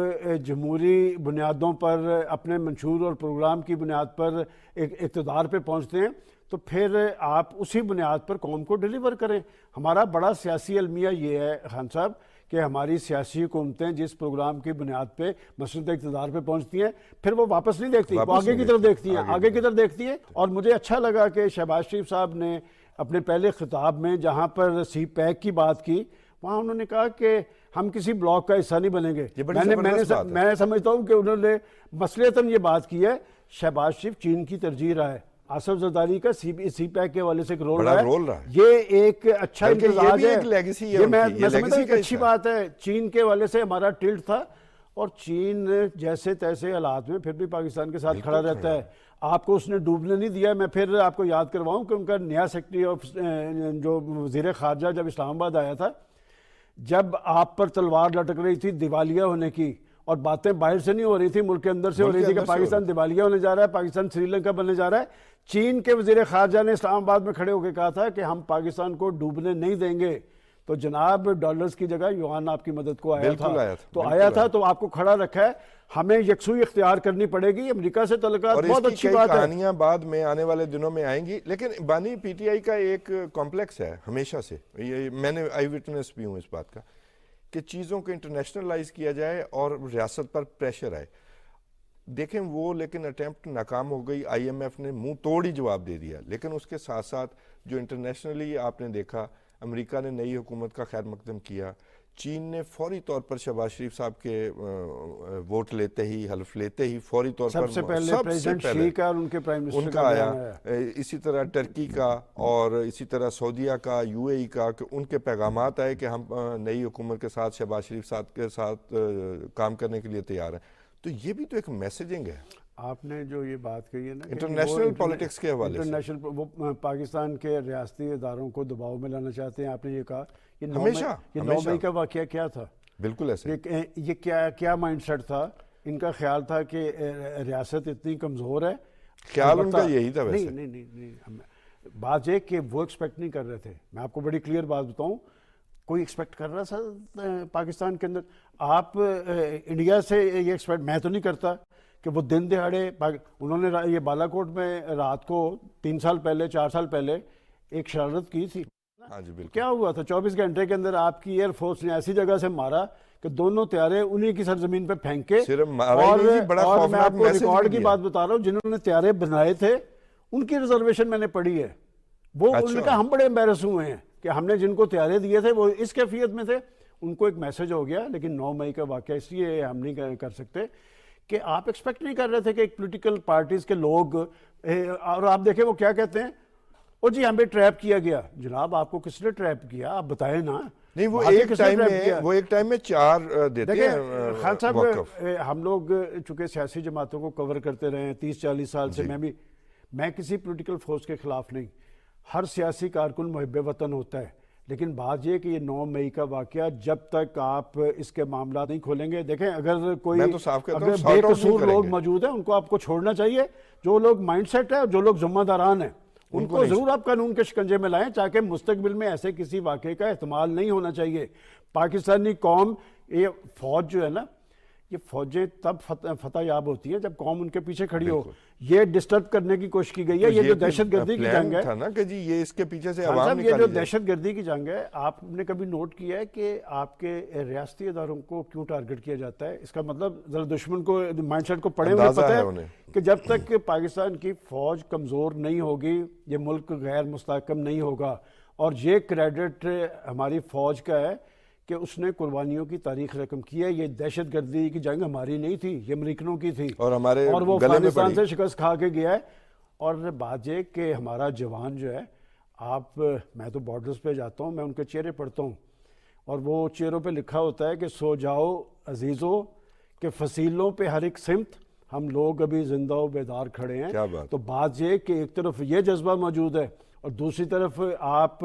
جمہوری بنیادوں پر، اپنے منشور اور پروگرام کی بنیاد پر ایک اقتدار پہ پہنچتے ہیں تو پھر آپ اسی بنیاد پر قوم کو ڈیلیور کریں. ہمارا بڑا سیاسی المیہ یہ ہے خان صاحب کہ ہماری سیاسی حکومتیں جس پروگرام کی بنیاد پہ مسلط اقتدار پہ پہنچتی ہیں پھر وہ واپس نہیں دیکھتی، وہ آگے کی طرف دیکھتی ہیں، آگے کی طرف دیکھتی ہیں. اور مجھے اچھا لگا کہ شہباز شریف صاحب نے اپنے پہلے خطاب میں جہاں پر سی پیک کی بات کی، وہاں انہوں نے کہا کہ ہم کسی بلاک کا حصہ نہیں بنیں گے. میں سمجھتا ہوں کہ انہوں نے مصلحتاً یہ بات کی ہے. شہباز شریف چین کی ترجیح رہا ہے، آصف زرداری کا سی پیک کے حوالے سے ایک رول رہا ہے. یہ ایک اچھا امتزاج ہے، یہ میں سمجھتا ہوں ایک اچھی بات ہے. چین کے حوالے سے ہمارا ٹلٹ تھا، اور چین جیسے تیسے حالات میں پھر بھی پاکستان کے ساتھ کھڑا رہتا ہے. آپ کو اس نے ڈوبنے نہیں دیا. میں پھر آپ کو یاد کرواؤں کہ ان کا نیا سیکرٹری آف جو وزیر خارجہ جب اسلام آباد آیا تھا, جب آپ پر تلوار لٹک رہی تھی دیوالیہ ہونے کی, اور باتیں باہر سے نہیں ہو رہی تھی, ملک کے اندر سے ہو رہی تھی کہ پاکستان دیوالیہ ہونے جا رہا ہے, پاکستان سری لنکا بننے جا رہا ہے, چین کے وزیر خارجہ نے اسلام آباد میں کھڑے ہو کے کہا تھا کہ ہم پاکستان کو ڈوبنے نہیں دیں گے. تو جناب ڈالرز کی جگہ یوان آپ کی مدد کو آیا تھا, تو آپ کو کھڑا رکھا ہے. ہمیں یکسوئی اختیار کرنی پڑے گی. امریکہ سے تعلقات بہت اچھی بات ہے, کہانیاں بعد میں آنے والے دنوں میں آئیں گی, لیکن بانی پی ٹی آئی کا ایک کمپلیکس ہے ہمیشہ سے, یہ میں نے آئی وٹنس بھی ہوں اس بات کا, کہ چیزوں کو انٹرنیشنلائز کیا جائے اور ریاست پر پریشر آئے. دیکھیں وہ لیکن اٹیمپٹ ناکام ہو گئی, آئی ایم ایف نے منہ توڑ ہی جواب دے دیا. لیکن اس کے ساتھ ساتھ جو انٹرنیشنلی آپ نے دیکھا, امریکہ نے نئی حکومت کا خیر مقدم کیا, چین نے فوری طور پر شہباز شریف صاحب کے ووٹ لیتے ہی, حلف لیتے ہی فوری طور پر سب سے پہلے پریزیڈنٹ شی کا اور ان کے پرائم منسٹر کا آیا, اسی طرح ٹرکی کا اور اسی طرح سعودیہ کا, یو اے ای کا, کہ ان کے پیغامات آئے کہ ہم نئی حکومت کے ساتھ شہباز شریف صاحب کے ساتھ کام کرنے کے لیے تیار ہیں. تو یہ بھی تو ایک میسیجنگ ہے. آپ نے جو یہ بات کہی ہے نا انٹرنیشنل پالیٹکس کے حوالے سے, وہ پاکستان کے ریاستی اداروں کو دباؤ میں لانا چاہتے ہیں. آپ نے یہ کہا یہ 9 مئی کا واقعہ کیا تھا, بالکل ایسے یہ کیا مائنڈ سیٹ تھا ان کا؟ خیال تھا کہ ریاست اتنی کمزور ہے, خیال ان کا یہی تھا. ویسے نہیں, بات یہ کہ وہ ایکسپیکٹ نہیں کر رہے تھے. میں آپ کو بڑی کلیئر بات بتاؤں, کوئی ایکسپیکٹ کر رہا تھا پاکستان کے اندر؟ آپ انڈیا سے یہ ایکسپیکٹ, میں تو نہیں کرتا کہ وہ دن دہاڑے, انہوں نے یہ بالا کوٹ میں رات کو 3 سال پہلے 4 سال پہلے ایک شرارت کی تھی. کیا ہوا تھا 24 گھنٹے کے اندر آپ کی ایئر فورس نے ایسی جگہ سے مارا کہ دونوں طیارے انہی کی سرزمین پہ پھینکے. اور میں آپ کو ریکارڈ کی بات بتا رہا ہوں, جنہوں نے طیارے بنائے تھے ان کی ریزرویشن میں نے پڑھی ہے, وہ انہوں نے کہا ہم بڑے امبیرس ہوئے ہیں کہ ہم نے جن کو طیارے دیے تھے وہ اس کیفیت میں تھے. ان کو ایک میسج ہو گیا. لیکن 9 مئی کا واقعہ اس لیے ہم نہیں کر سکتے کہ آپ ایکسپیکٹ نہیں کر رہے تھے کہ ایک پولیٹیکل پارٹیز کے لوگ, اور آپ دیکھیں وہ کیا کہتے ہیں, او جی ہمیں ٹریپ کیا گیا. جناب آپ کو کس نے ٹریپ کیا, آپ بتائیں نا. نہیں وہ ایک ٹائم میں 4 دیتے ہیں. خان صاحب ہم لوگ چونکہ سیاسی جماعتوں کو کور کرتے رہے ہیں 30-40 سال سے, میں کسی پولیٹیکل فورس کے خلاف نہیں, ہر سیاسی کارکن محب وطن ہوتا ہے. لیکن بات یہ کہ یہ 9 مئی کا واقعہ جب تک آپ اس کے معاملات نہیں کھولیں گے, دیکھیں اگر کوئی بے قصور لوگ موجود ہیں ان کو آپ کو چھوڑنا چاہیے. جو لوگ مائنڈ سیٹ ہے, جو لوگ ذمہ داران ہیں, ان کو ضرور آپ قانون کے شکنجے میں لائیں, تاکہ مستقبل میں ایسے کسی واقعے کا احتمال نہیں ہونا چاہیے. پاکستانی قوم, یہ فوج جو ہے نا, یہ فوجیں تب فتح یاب ہوتی ہیں جب قوم ان کے پیچھے کھڑی ہو. یہ ڈسٹرب کرنے کی کوشش کی گئی ہے. یہ جو دہشت گردی کی جنگ ہے نا کہ جی یہ اس کے پیچھے سے عوام یہ جو دہشت گردی کی جنگ ہے, آپ نے کبھی نوٹ کیا ہے کہ آپ کے ریاستی اداروں کو کیوں ٹارگٹ کیا جاتا ہے؟ اس کا مطلب ذرا دشمن کو مائنڈ سیٹ کو پڑھے ہوئے پتہ ہے کہ جب تک پاکستان کی فوج کمزور نہیں ہوگی, یہ ملک غیر مستحکم نہیں ہوگا. اور یہ کریڈٹ ہماری فوج کا ہے کہ اس نے قربانیوں کی تاریخ رقم کی ہے. یہ دہشت گردی کی جنگ ہماری نہیں تھی, یہ امریکنوں کی تھی, اور وہ افغانستان سے شکست کھا کے گیا ہے. اور بات یہ کہ ہمارا جوان جو ہے, میں تو بارڈرز پہ جاتا ہوں, میں ان کے چہرے پڑھتا ہوں, اور وہ چہروں پہ لکھا ہوتا ہے کہ سو جاؤ عزیزوں کہ فصیلوں پہ ہر ایک سمت ہم لوگ ابھی زندہ و بیدار کھڑے ہیں. تو بات یہ کہ ایک طرف یہ جذبہ موجود ہے اور دوسری طرف آپ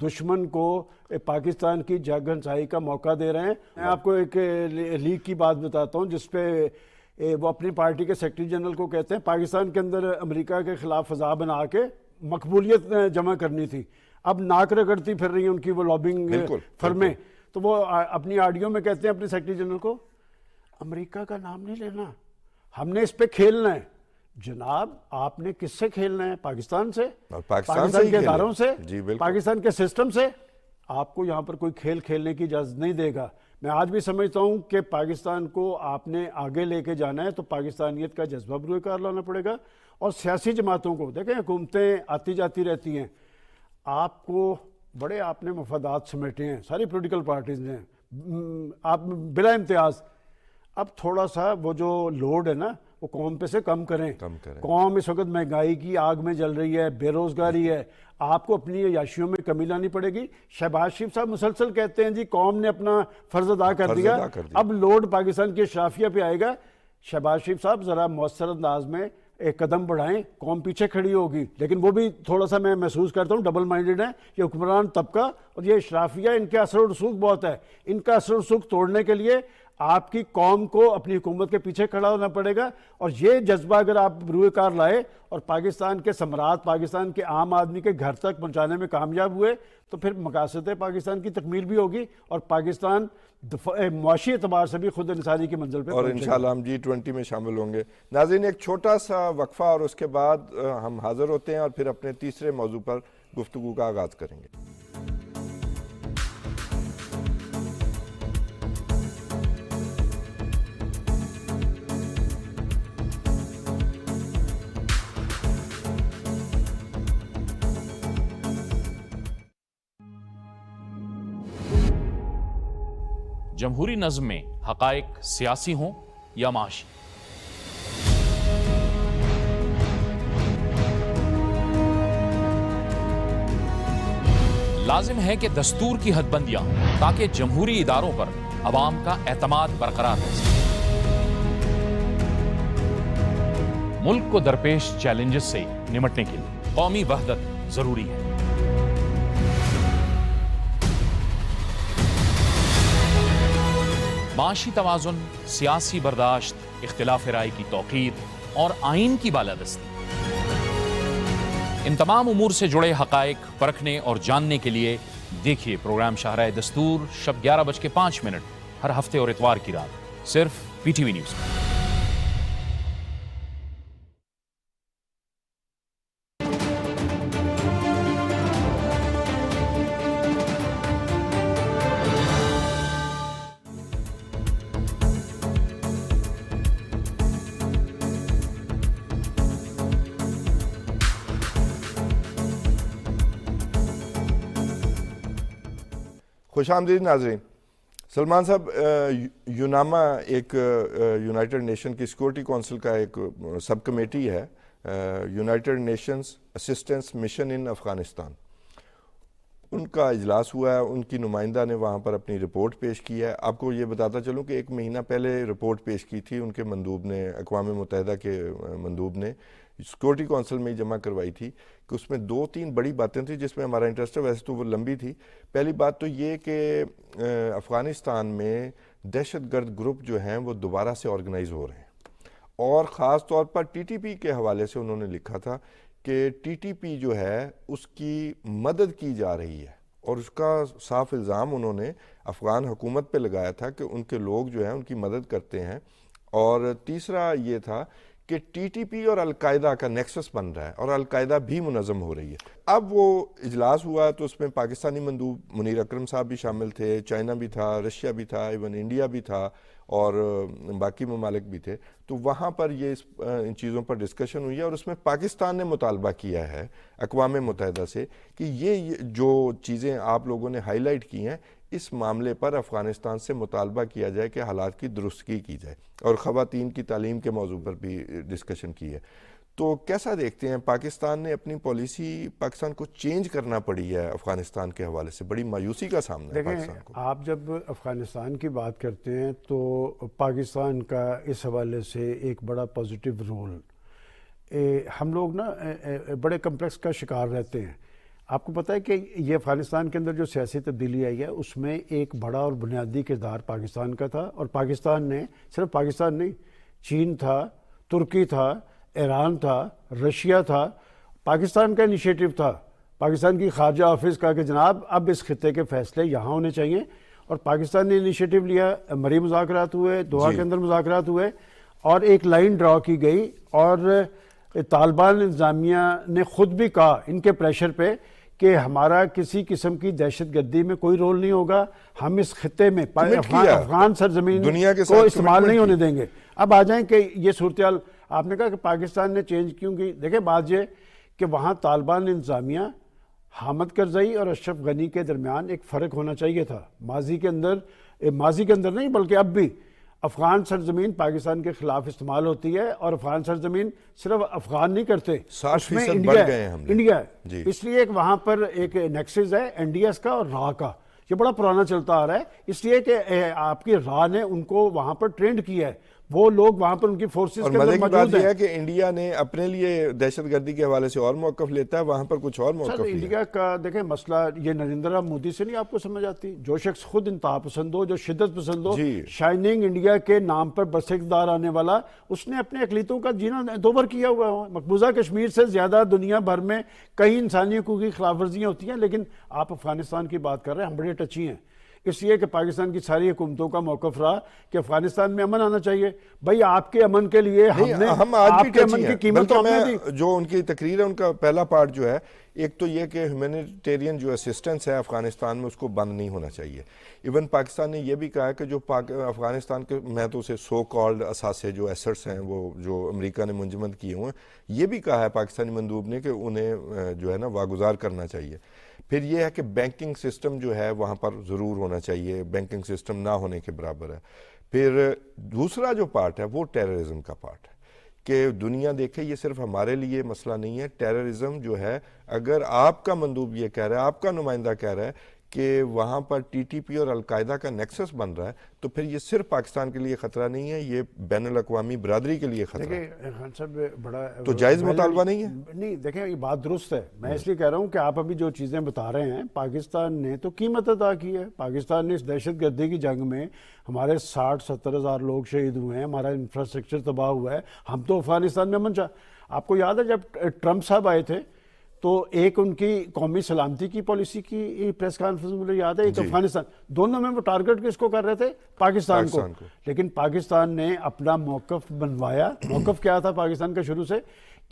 دشمن کو پاکستان کی جگ ہنسائی کا موقع دے رہے ہیں. میں آپ کو ایک لیگ کی بات بتاتا ہوں جس پہ وہ اپنی پارٹی کے سیکرٹری جنرل کو کہتے ہیں پاکستان کے اندر امریکہ کے خلاف فضا بنا کے مقبولیت جمع کرنی تھی. اب ناک رگڑتی پھر رہی ہیں ان کی وہ لابنگ فرمیں. تو وہ اپنی آڈیو میں کہتے ہیں اپنے سیکرٹری جنرل کو, امریکہ کا نام نہیں لینا, ہم نے اس پہ کھیلنا ہے. جناب آپ نے کس سے کھیلنا ہے؟ پاکستان سے, پاکستان کے اداروں سے, پاکستان کے سسٹم سے. آپ کو یہاں پر کوئی کھیل کھیلنے کی اجازت نہیں دے گا. میں آج بھی سمجھتا ہوں کہ پاکستان کو آپ نے آگے لے کے جانا ہے تو پاکستانیت کا جذبہ بروئے کار لانا پڑے گا. اور سیاسی جماعتوں کو دیکھیں, حکومتیں آتی جاتی رہتی ہیں, آپ کو بڑے آپ نے مفادات سمیٹے ہیں, ساری پولیٹیکل پارٹیز نے, آپ بلا امتیاز. اب تھوڑا سا وہ جو لوڈ ہے نا وہ قوم پہ سے کم کریں. قوم اس وقت مہنگائی کی آگ میں جل رہی ہے, بے روزگاری ہے, آپ کو اپنی عیاشیوں میں کمی لانی پڑے گی. شہباز شریف صاحب مسلسل کہتے ہیں جی قوم نے اپنا فرض ادا کر دیا, اب لوڈ پاکستان کی اشرافیہ پہ آئے گا. شہباز شریف صاحب ذرا مؤثر انداز میں ایک قدم بڑھائیں قوم پیچھے کھڑی ہوگی. لیکن وہ بھی تھوڑا سا میں محسوس کرتا ہوں ڈبل مائنڈڈ ہے یہ حکمران طبقہ اور یہ اشرافیہ. ان کے اثر و رسوخ بہت ہے. ان کا اثر و رسوخ توڑنے کے لیے آپ کی قوم کو اپنی حکومت کے پیچھے کھڑا ہونا پڑے گا. اور یہ جذبہ اگر آپ بروئے کار لائے اور پاکستان کے ثمرات پاکستان کے عام آدمی کے گھر تک پہنچانے میں کامیاب ہوئے تو پھر مقاصد پاکستان کی تکمیل بھی ہوگی اور پاکستان معاشی اعتبار سے بھی خود انحصاری کی منزل پہ اور پہنچے گا. انشاءاللہ ہم G20 میں شامل ہوں گے. ناظرین ایک چھوٹا سا وقفہ اور اس کے بعد ہم حاضر ہوتے ہیں اور پھر اپنے تیسرے موضوع پر گفتگو کا آغاز کریں گے. جمہوری نظم میں حقائق سیاسی ہوں یا معاشی. لازم ہے کہ دستور کی حد بندیاں ہوں تاکہ جمہوری اداروں پر عوام کا اعتماد برقرار رہ سکے. ملک کو درپیش چیلنجز سے نمٹنے کے لیے قومی وحدت ضروری ہے. معاشی توازن، سیاسی برداشت، اختلاف رائے کی توقیر اور آئین کی بالادستی، ان تمام امور سے جڑے حقائق پرکھنے اور جاننے کے لیے دیکھیے پروگرام شاہراہ دستور شب 11:05 ہر ہفتے اور اتوار کی رات صرف PTV نیوز پر. خوش آمدید ناظرین. سلمان صاحب، یوناما ایک یونائٹڈ نیشن کی سیکورٹی کونسل کا ایک سب کمیٹی ہے، یونائٹڈ نیشنز اسسٹنس مشن ان افغانستان. ان کا اجلاس ہوا ہے، ان کی نمائندہ نے وہاں پر اپنی رپورٹ پیش کی ہے. آپ کو یہ بتاتا چلوں کہ 1 مہینہ پہلے رپورٹ پیش کی تھی ان کے مندوب نے، اقوام متحدہ کے مندوب نے سیکورٹی کونسل میں جمع کروائی تھی کہ اس میں 2-3 بڑی باتیں تھیں جس میں ہمارا انٹرسٹ ہے. ویسے تو وہ لمبی تھی. پہلی بات تو یہ کہ افغانستان میں دہشت گرد گروپ جو ہیں وہ دوبارہ سے آرگنائز ہو رہے ہیں، اور خاص طور پر TTP کے حوالے سے انہوں نے لکھا تھا کہ TTP جو ہے اس کی مدد کی جا رہی ہے، اور اس کا صاف الزام انہوں نے افغان حکومت پہ لگایا تھا کہ ان کے لوگ جو ہیں ان کی مدد کرتے ہیں. اور تیسرا یہ تھا کہ TTP اور القاعدہ کا نیکسس بن رہا ہے اور القاعدہ بھی منظم ہو رہی ہے. اب وہ اجلاس ہوا تو اس میں پاکستانی مندوب منیر اکرم صاحب بھی شامل تھے، چائنا بھی تھا، رشیا بھی تھا، ایون انڈیا بھی تھا، اور باقی ممالک بھی تھے. تو وہاں پر یہ ان چیزوں پر ڈسکشن ہوئی ہے، اور اس میں پاکستان نے مطالبہ کیا ہے اقوام متحدہ سے کہ یہ جو چیزیں آپ لوگوں نے ہائی لائٹ کی ہیں اس معاملے پر افغانستان سے مطالبہ کیا جائے کہ حالات کی درستگی کی جائے، اور خواتین کی تعلیم کے موضوع پر بھی ڈسکشن کی ہے. تو کیسا دیکھتے ہیں پاکستان نے اپنی پالیسی پاکستان کو چینج کرنا پڑی ہے افغانستان کے حوالے سے؟ بڑی مایوسی کا سامنا ہے پاکستان کو. آپ جب افغانستان کی بات کرتے ہیں تو پاکستان کا اس حوالے سے ایک بڑا پازیٹیو رول، ہم لوگ نا بڑے کمپلیکس کا شکار رہتے ہیں. آپ کو پتہ ہے کہ یہ افغانستان کے اندر جو سیاسی تبدیلی آئی ہے اس میں ایک بڑا اور بنیادی کردار پاکستان کا تھا، اور پاکستان نے، صرف پاکستان نہیں، چین تھا، ترکی تھا، ایران تھا، رشیا تھا، پاکستان کا انیشیٹو تھا. پاکستان کی خارجہ آفس کا کہ جناب اب اس خطے کے فیصلے یہاں ہونے چاہیے، اور پاکستان نے انیشیٹو لیا. مری مذاکرات ہوئے، دوحہ کے اندر مذاکرات ہوئے، اور ایک لائن ڈرا کی گئی، اور طالبان انتظامیہ نے خود بھی کہا ان کے پریشر پہ کہ ہمارا کسی قسم کی دہشت گردی میں کوئی رول نہیں ہوگا، ہم اس خطے میں افغان سرزمین کو استعمال نہیں ہونے دیں گے. اب آ جائیں کہ یہ صورتحال آپ نے کہا کہ پاکستان نے چینج کیوں کی. دیکھیں بات یہ کہ وہاں طالبان انتظامیہ، حامد کرزئی اور اشرف غنی کے درمیان ایک فرق ہونا چاہیے تھا. ماضی کے اندر نہیں بلکہ اب بھی افغان سرزمین پاکستان کے خلاف استعمال ہوتی ہے، اور افغان سرزمین صرف افغان نہیں کرتے، 60% بڑھ گئے ہیں انڈیا ہے. اس لیے وہاں پر ایک نیکسس ہے NDS کا اور را کا. یہ بڑا پرانا چلتا آ رہا ہے، اس لیے کہ آپ کی را نے ان کو وہاں پر ٹرینڈ کیا ہے. وہ لوگ وہاں پر ان کی فورسز اور کے مزے اندر کی بات موجود یہ ہیں. ہے کہ انڈیا نے اپنے لیے دہشت گردی کے حوالے سے اور موقف لیتا ہے, وہاں پر کچھ اور موقف سر لیا. انڈیا کا دیکھیں مسئلہ یہ نریندر مودی سے نہیں آپ کو سمجھ آتی. جو شخص خود انتہا پسند ہو, جو شدت پسند ہو, جی. شائننگ انڈیا کے نام پر برس اقتدار آنے والا, اس نے اپنے اقلیتوں کا جینا دوبر کیا ہوا ہے. مقبوضہ کشمیر سے زیادہ دنیا بھر میں کئی انسانی حقوق کی خلاف ورزیاں ہوتی ہیں, لیکن آپ افغانستان کی بات کر رہے ہیں, ہم بڑے ٹچی ہیں اس لیے کہ پاکستان کی ساری حکومتوں کا موقف رہا کہ افغانستان میں امن آنا چاہیے. بھائی آپ کے امن کے لیے ہم آج آپ بھی کے ٹچی امن ہیں. کی قیمت تو ہم نے دی. بلکہ جو ان کی تقریر ہے ان کا پہلا پارٹ جو ہے, ایک تو یہ کہ ہیومینیٹیرین جو اسسٹنس ہے افغانستان میں اس کو بند نہیں ہونا چاہیے. ایون پاکستان نے یہ بھی کہا ہے کہ جو افغانستان کے, میں تو اسے سو کالڈ اثاثے جو ایسٹس ہیں وہ جو امریکہ نے منجمد کیے ہوئے ہیں, یہ بھی کہا ہے پاکستانی مندوب نے کہ انہیں جو ہے نا واگزار کرنا چاہیے. پھر یہ ہے کہ بینکنگ سسٹم جو ہے وہاں پر ضرور ہونا چاہیے, بینکنگ سسٹم نہ ہونے کے برابر ہے. پھر دوسرا جو پارٹ ہے وہ ٹیررزم کا پارٹ ہے کہ دنیا دیکھے یہ صرف ہمارے لیے مسئلہ نہیں ہے. ٹیررزم جو ہے, اگر آپ کا مندوب یہ کہہ رہا ہے, آپ کا نمائندہ کہہ رہا ہے کہ وہاں پر ٹی ٹی پی اور القاعدہ کا نیکسس بن رہا ہے, تو پھر یہ صرف پاکستان کے لیے خطرہ نہیں ہے, یہ بین الاقوامی برادری کے لیے خطرہ ہے. دیکھیں خان صاحب بڑا تو جائز مطالبہ نہیں ہے؟ نہیں دیکھیں یہ بات درست ہے. میں اس لیے کہہ رہا ہوں کہ آپ ابھی جو چیزیں بتا رہے ہیں, پاکستان نے تو قیمت ادا کی ہے. پاکستان نے اس دہشت گردی کی جنگ میں ہمارے 60-70 ہزار لوگ شہید ہوئے ہیں, ہمارا انفراسٹرکچر تباہ ہوا ہے. ہم تو افغانستان میں امن چاہ. آپ کو یاد ہے جب ٹرمپ صاحب آئے تھے تو ایک ان کی قومی سلامتی کی پالیسی کی پریس کانفرنس مجھے یاد ہے, ایک افغانستان, دونوں میں وہ ٹارگٹ کس کو کر رہے تھے, پاکستان کو. لیکن پاکستان نے اپنا موقف بنوایا. موقف کیا تھا پاکستان کا شروع سے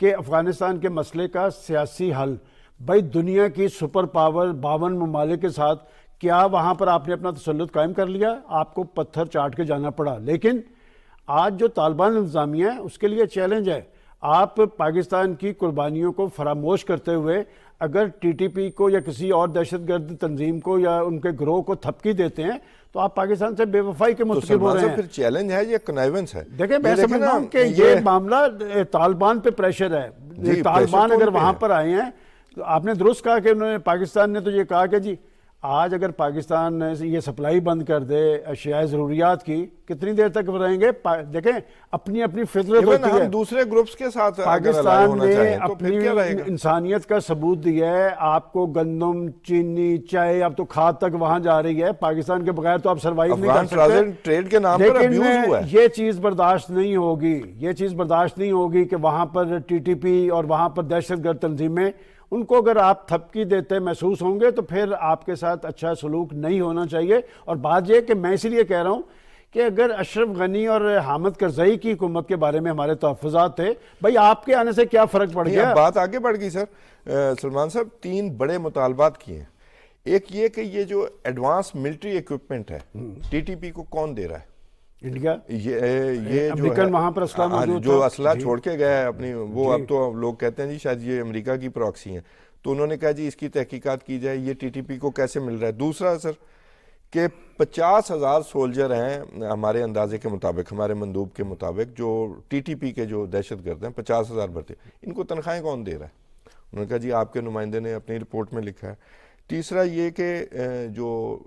کہ افغانستان کے مسئلے کا سیاسی حل. بھائی دنیا کی سپر پاور 52 ممالک کے ساتھ کیا وہاں پر آپ نے اپنا تسلط قائم کر لیا, آپ کو پتھر چاٹ کے جانا پڑا. لیکن آج جو طالبان انتظامیہ ہے اس کے لیے چیلنج ہے. آپ پاکستان کی قربانیوں کو فراموش کرتے ہوئے اگر ٹی ٹی پی کو یا کسی اور دہشت گرد تنظیم کو یا ان کے گروہ کو تھپکی دیتے ہیں تو آپ پاکستان سے بے وفائی کے مرتکب ہو رہے ہیں. پھر چیلنج ہے یا کنائیونس ہے؟ دیکھیں میں سمجھتا ہوں کہ یہ معاملہ طالبان پہ پریشر ہے. طالبان اگر وہاں پر آئے ہیں تو آپ نے درست کہا کہ انہوں نے, پاکستان نے تو یہ کہا کہ جی آج اگر پاکستان یہ سپلائی بند کر دے اشیاء ضروریات کی, کتنی دیر تک رہیں گے؟ دیکھیں اپنی اپنی فطرت ہوتی ہے. ہم دوسرے گروپس کے ساتھ پاکستان نے اپنی انسانیت کا ثبوت دیا ہے. آپ کو گندم, چینی, چائے, اب تو کھاد تک وہاں جا رہی ہے. پاکستان کے بغیر تو آپ سروائیو نہیں کر سکتے. ٹریڈ کے نام پر ابیوز ہوا ہے. یہ چیز برداشت نہیں ہوگی, یہ چیز برداشت نہیں ہوگی کہ وہاں پر ٹی ٹی پی اور وہاں پر دہشت گرد تنظیمیں, ان کو اگر آپ تھپکی دیتے محسوس ہوں گے تو پھر آپ کے ساتھ اچھا سلوک نہیں ہونا چاہیے. اور بات یہ کہ میں اسی لیے کہہ رہا ہوں کہ اگر اشرف غنی اور حامد کرزئی کی حکومت کے بارے میں ہمارے تحفظات تھے, بھائی آپ کے آنے سے کیا فرق پڑ گیا؟ بات آگے بڑھ گئی سر. سلمان صاحب 3 بڑے مطالبات کیے ہیں. ایک یہ کہ یہ جو ایڈوانس ملٹری ایکوپمنٹ ہے ٹی ٹی پی کو کون دے رہا ہے؟ انڈیا. یہ امریکن وہاں پر اسلحہ موجود جو اسلحہ چھوڑ کے گیا ہے اپنی, وہ اب تو لوگ کہتے ہیں جی شاید یہ امریکہ کی پراکسی ہیں, تو انہوں نے کہا جی اس کی تحقیقات کی جائے, یہ ٹی ٹی پی کو کیسے مل رہا ہے. دوسرا سر کہ 50,000 سولجر ہیں ہمارے اندازے کے مطابق, ہمارے مندوب کے مطابق, جو ٹی ٹی پی کے جو دہشت گرد ہیں 50,000 بھرتے, ان کو تنخواہیں کون دے رہا ہے؟ انہوں نے کہا جی آپ کے نمائندے نے اپنی رپورٹ میں لکھا ہے. تیسرا یہ کہ جو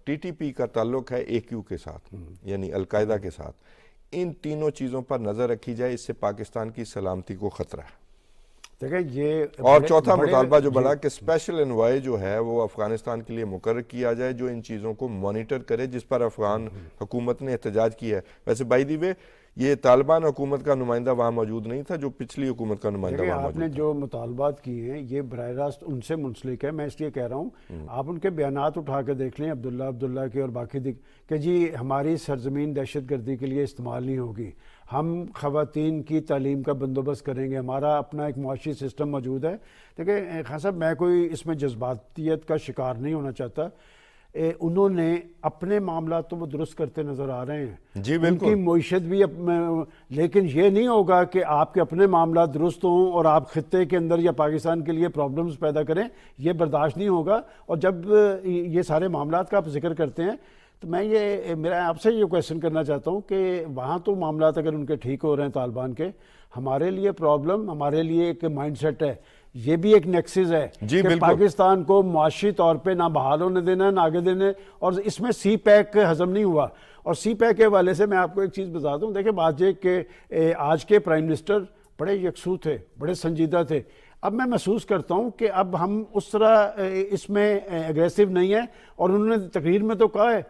ٹی ٹی پی کا تعلق ہے اے کیو کے ساتھ, یعنی القاعدہ کے ساتھ, ان تینوں چیزوں پر نظر رکھی جائے, اس سے پاکستان کی سلامتی کو خطرہ ہے. دیکھیں یہ اور چوتھا مطالبہ جو بڑھا کہ اسپیشل انوائے جو ہے وہ افغانستان کے لیے مقرر کیا جائے, جو ان چیزوں کو مانیٹر کرے, جس پر افغان حکومت نے احتجاج کیا ہے. ویسے بائی دی وے یہ طالبان حکومت کا نمائندہ وہاں موجود نہیں تھا, جو پچھلی حکومت کا نمائندہ وہاں موجود تھا. آپ نے جو مطالبات کیے ہیں یہ براہ راست ان سے منسلک ہے. میں اس لیے کہہ رہا ہوں آپ ان کے بیانات اٹھا کے دیکھ لیں, عبداللہ کے اور باقی کہ جی ہماری سرزمین دہشت گردی کے لیے استعمال نہیں ہوگی, ہم خواتین کی تعلیم کا بندوبست کریں گے, ہمارا اپنا ایک معاشی سسٹم موجود ہے. دیکھیں خان صاحب میں کوئی اس میں جذباتیت کا شکار نہیں ہونا چاہتا. انہوں نے اپنے معاملات تو وہ درست کرتے نظر آ رہے ہیں, جی بالکل, ان کی معیشت بھی لیکن یہ نہیں ہوگا کہ آپ کے اپنے معاملات درست ہوں اور آپ خطے کے اندر یا پاکستان کے لیے پرابلمز پیدا کریں, یہ برداشت نہیں ہوگا. اور جب یہ سارے معاملات کا آپ ذکر کرتے ہیں تو میں میرا آپ سے یہ کویسچن کرنا چاہتا ہوں کہ وہاں تو معاملات اگر ان کے ٹھیک ہو رہے ہیں طالبان کے, ہمارے لیے پرابلم, ہمارے لیے ایک مائنڈ سیٹ ہے, یہ بھی ایک نیکسس ہے کہ پاکستان کو معاشی طور پہ نہ بحال ہونے دینا, نہ آگے دینے. اور اس میں سی پیک ہضم نہیں ہوا, اور سی پیک کے حوالے سے میں آپ کو ایک چیز بتا دوں, دیکھیں بات یہ کہ آج کے پرائم منسٹر بڑے یکسو تھے, بڑے سنجیدہ تھے. اب میں محسوس کرتا ہوں کہ اب ہم اس طرح اس میں اگریسو نہیں ہیں, اور انہوں نے تقریر میں تو کہا ہے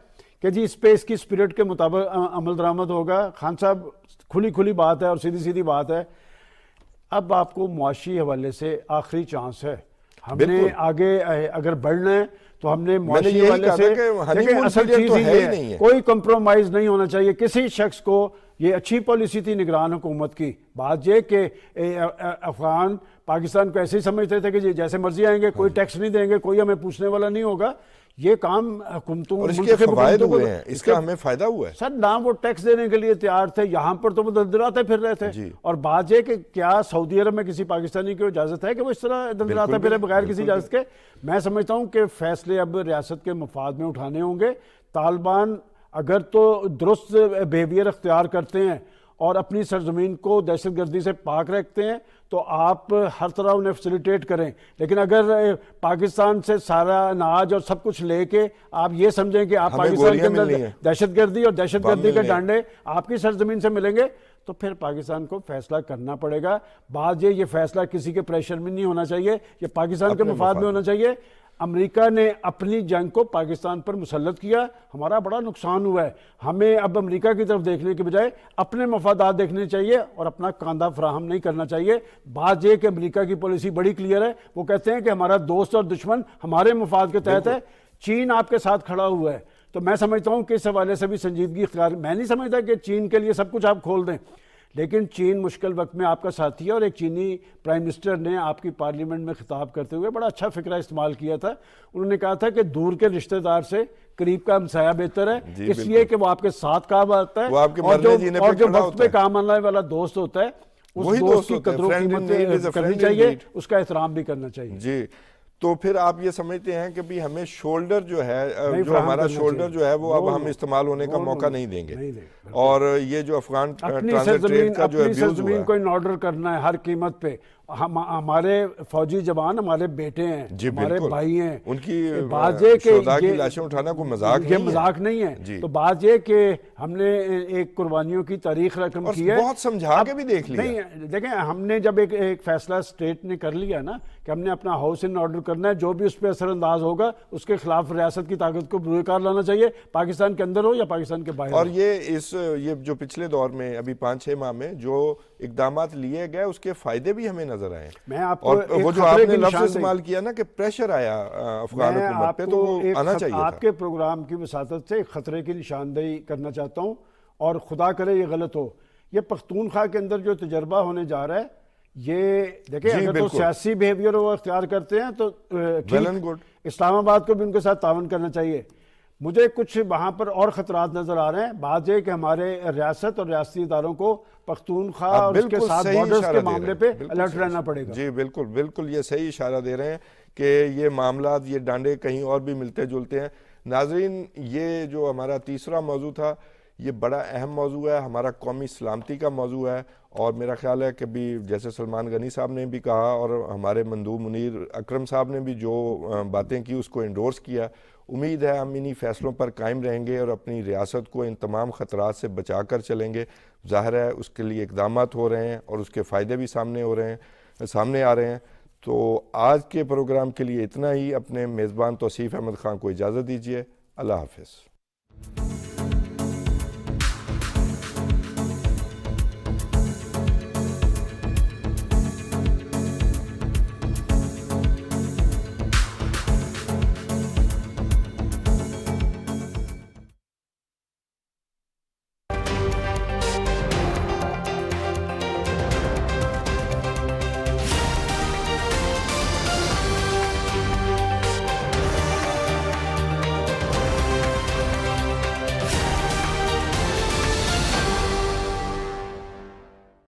کہ جی اس پہ اس کی اسپرٹ کے مطابق عمل درآمد ہوگا. خان صاحب کھلی بات ہے اور سیدھی بات ہے. اب آپ کو معاشی حوالے سے آخری چانس ہے, ہم نے آگے اگر بڑھنا ہے تو ہم نے معاشی حوالے سے, دیکھیں اصل چیز ہی ہے کوئی کمپرومائز نہیں ہونا چاہیے کسی شخص کو. یہ اچھی پالیسی تھی نگران حکومت کی. بات یہ کہ افغان پاکستان کو ایسے ہی سمجھتے تھے کہ جیسے مرضی آئیں گے, کوئی ٹیکس نہیں دیں گے, کوئی ہمیں پوچھنے والا نہیں ہوگا. یہ کام حکومتوں اور اس کے فوائد ہوئے ہیں, اس کا ہمیں فائدہ ہوا ہے سر. نہ وہ ٹیکس دینے کے لیے تیار تھے, یہاں پر تو وہ دندراتے پھر رہے تھے. اور بات یہ کہ کیا سعودی عرب میں کسی پاکستانی کو اجازت ہے کہ وہ اس طرح دندراتا پھرے بغیر کسی اجازت کے؟ میں سمجھتا ہوں کہ فیصلے اب ریاست کے مفاد میں اٹھانے ہوں گے. طالبان اگر تو درست بیہیویئر اختیار کرتے ہیں اور اپنی سرزمین کو دہشت گردی سے پاک رکھتے ہیں تو آپ ہر طرح انہیں فیسیلیٹیٹ کریں. لیکن اگر پاکستان سے سارا اناج اور سب کچھ لے کے آپ یہ سمجھیں کہ آپ پاکستان کے اندر دہشت گردی اور دہشت گردی کے ڈانڈے آپ کی سرزمین سے ملیں گے تو پھر پاکستان کو فیصلہ کرنا پڑے گا. بعد یہ فیصلہ کسی کے پریشر میں نہیں ہونا چاہیے, یہ پاکستان کے مفاد میں ہونا چاہیے. امریکہ نے اپنی جنگ کو پاکستان پر مسلط کیا, ہمارا بڑا نقصان ہوا ہے. ہمیں اب امریکہ کی طرف دیکھنے کے بجائے اپنے مفادات دیکھنے چاہیے اور اپنا کاندھا فراہم نہیں کرنا چاہیے. بات یہ کہ امریکہ کی پالیسی بڑی کلیئر ہے, وہ کہتے ہیں کہ ہمارا دوست اور دشمن ہمارے مفاد کے تحت ہے. چین آپ کے ساتھ کھڑا ہوا ہے, تو میں سمجھتا ہوں کہ اس حوالے سے بھی سنجیدگی اختیار, میں نہیں سمجھتا کہ چین کے لیے سب کچھ آپ کھول دیں, لیکن چین مشکل وقت میں آپ کا ساتھی ہے. اور ایک چینی پرائم منسٹر نے آپ کی پارلیمنٹ میں خطاب کرتے ہوئے بڑا اچھا فکرہ استعمال کیا تھا. انہوں نے کہا تھا کہ دور کے رشتہ دار سے قریب کا ہمسایہ بہتر ہے, اس لیے کہ وہ آپ کے ساتھ کام آتا ہے, اور جو وقت پہ کام آنے والا دوست ہوتا ہے اس دوست کی قدر و قیمت کرنی چاہیے, اس کا احترام بھی کرنا چاہیے. جی تو پھر آپ یہ سمجھتے ہیں کہ بھی ہمیں شولڈر جو ہے, جو ہمارا شولڈر جو ہے وہ اب ہم استعمال ہونے کا موقع نہیں دیں گے, اور یہ جو افغان ٹرانزٹ ٹریڈ کا جو ابیوز ہوا ہے, اپنی سرزمین کو ان آرڈر کرنا ہے ہر قیمت پہ. ہمارے فوجی جوان ہمارے بیٹے ہیں, ہمارے بھائی ہیں, ان کی بات یہ کہ شہداء کی لاشیں اٹھانا کوئی مذاق نہیں ہے. تو بات یہ کہ ہم نے ایک قربانیوں کی تاریخ رقم کی ہے, بہت سمجھا کے بھی دیکھ لیا. نہیں دیکھیں, ہم نے جب ایک فیصلہ اسٹیٹ نے کر لیا نا کہ ہم نے اپنا ہاؤس ان آرڈر کرنا ہے, جو بھی اس پہ اثر انداز ہوگا اس کے خلاف ریاست کی طاقت کو بروئے کار لانا چاہیے, پاکستان کے اندر ہو یا پاکستان کے باہر. اور یہ جو پچھلے دور میں ابھی 5-6 ماہ میں جو اقدامات لیے گئے اس کے فائدے بھی ہمیں نظر آئے. میں آپ کو اور وہ جو آپ نے لفظ استعمال کیا نا کہ پریشر آیا افغان حکومت پہ, تو وہ آنا چاہیے تھا. آپ کے پروگرام کی وساطت سے خطرے کی نشاندہی کرنا چاہتا ہوں, اور خدا کرے یہ غلط ہو. یہ پختونخوا کے اندر جو تجربہ ہونے جا رہا ہے, یہ دیکھیں اگر تو سیاسی بیہیویئر وہ اختیار کرتے ہیں تو اسلام آباد کو بھی ان کے ساتھ تعاون کرنا چاہیے. مجھے کچھ وہاں پر اور خطرات نظر آ رہے ہیں. بات یہ کہ ہمارے ریاست اور ریاستی اداروں کو پختونخوا اور اس کے ساتھ بارڈرز کے معاملے پہ الرٹ رہنا پڑے گا. جی بالکل یہ صحیح اشارہ دے رہے ہیں کہ یہ معاملات, یہ ڈانڈے کہیں اور بھی ملتے جلتے ہیں. ناظرین, یہ جو ہمارا تیسرا موضوع تھا یہ بڑا اہم موضوع ہے, ہمارا قومی سلامتی کا موضوع ہے, اور میرا خیال ہے کہ بھی جیسے سلمان غنی صاحب نے بھی کہا اور ہمارے مندوب منیر اکرم صاحب نے بھی جو باتیں کی اس کو انڈورس کیا. امید ہے ہم انہی فیصلوں پر قائم رہیں گے اور اپنی ریاست کو ان تمام خطرات سے بچا کر چلیں گے. ظاہر ہے اس کے لیے اقدامات ہو رہے ہیں اور اس کے فائدے بھی سامنے آ رہے ہیں. تو آج کے پروگرام کے لیے اتنا ہی. اپنے میزبان توصیف احمد خان کو اجازت دیجیے. اللہ حافظ.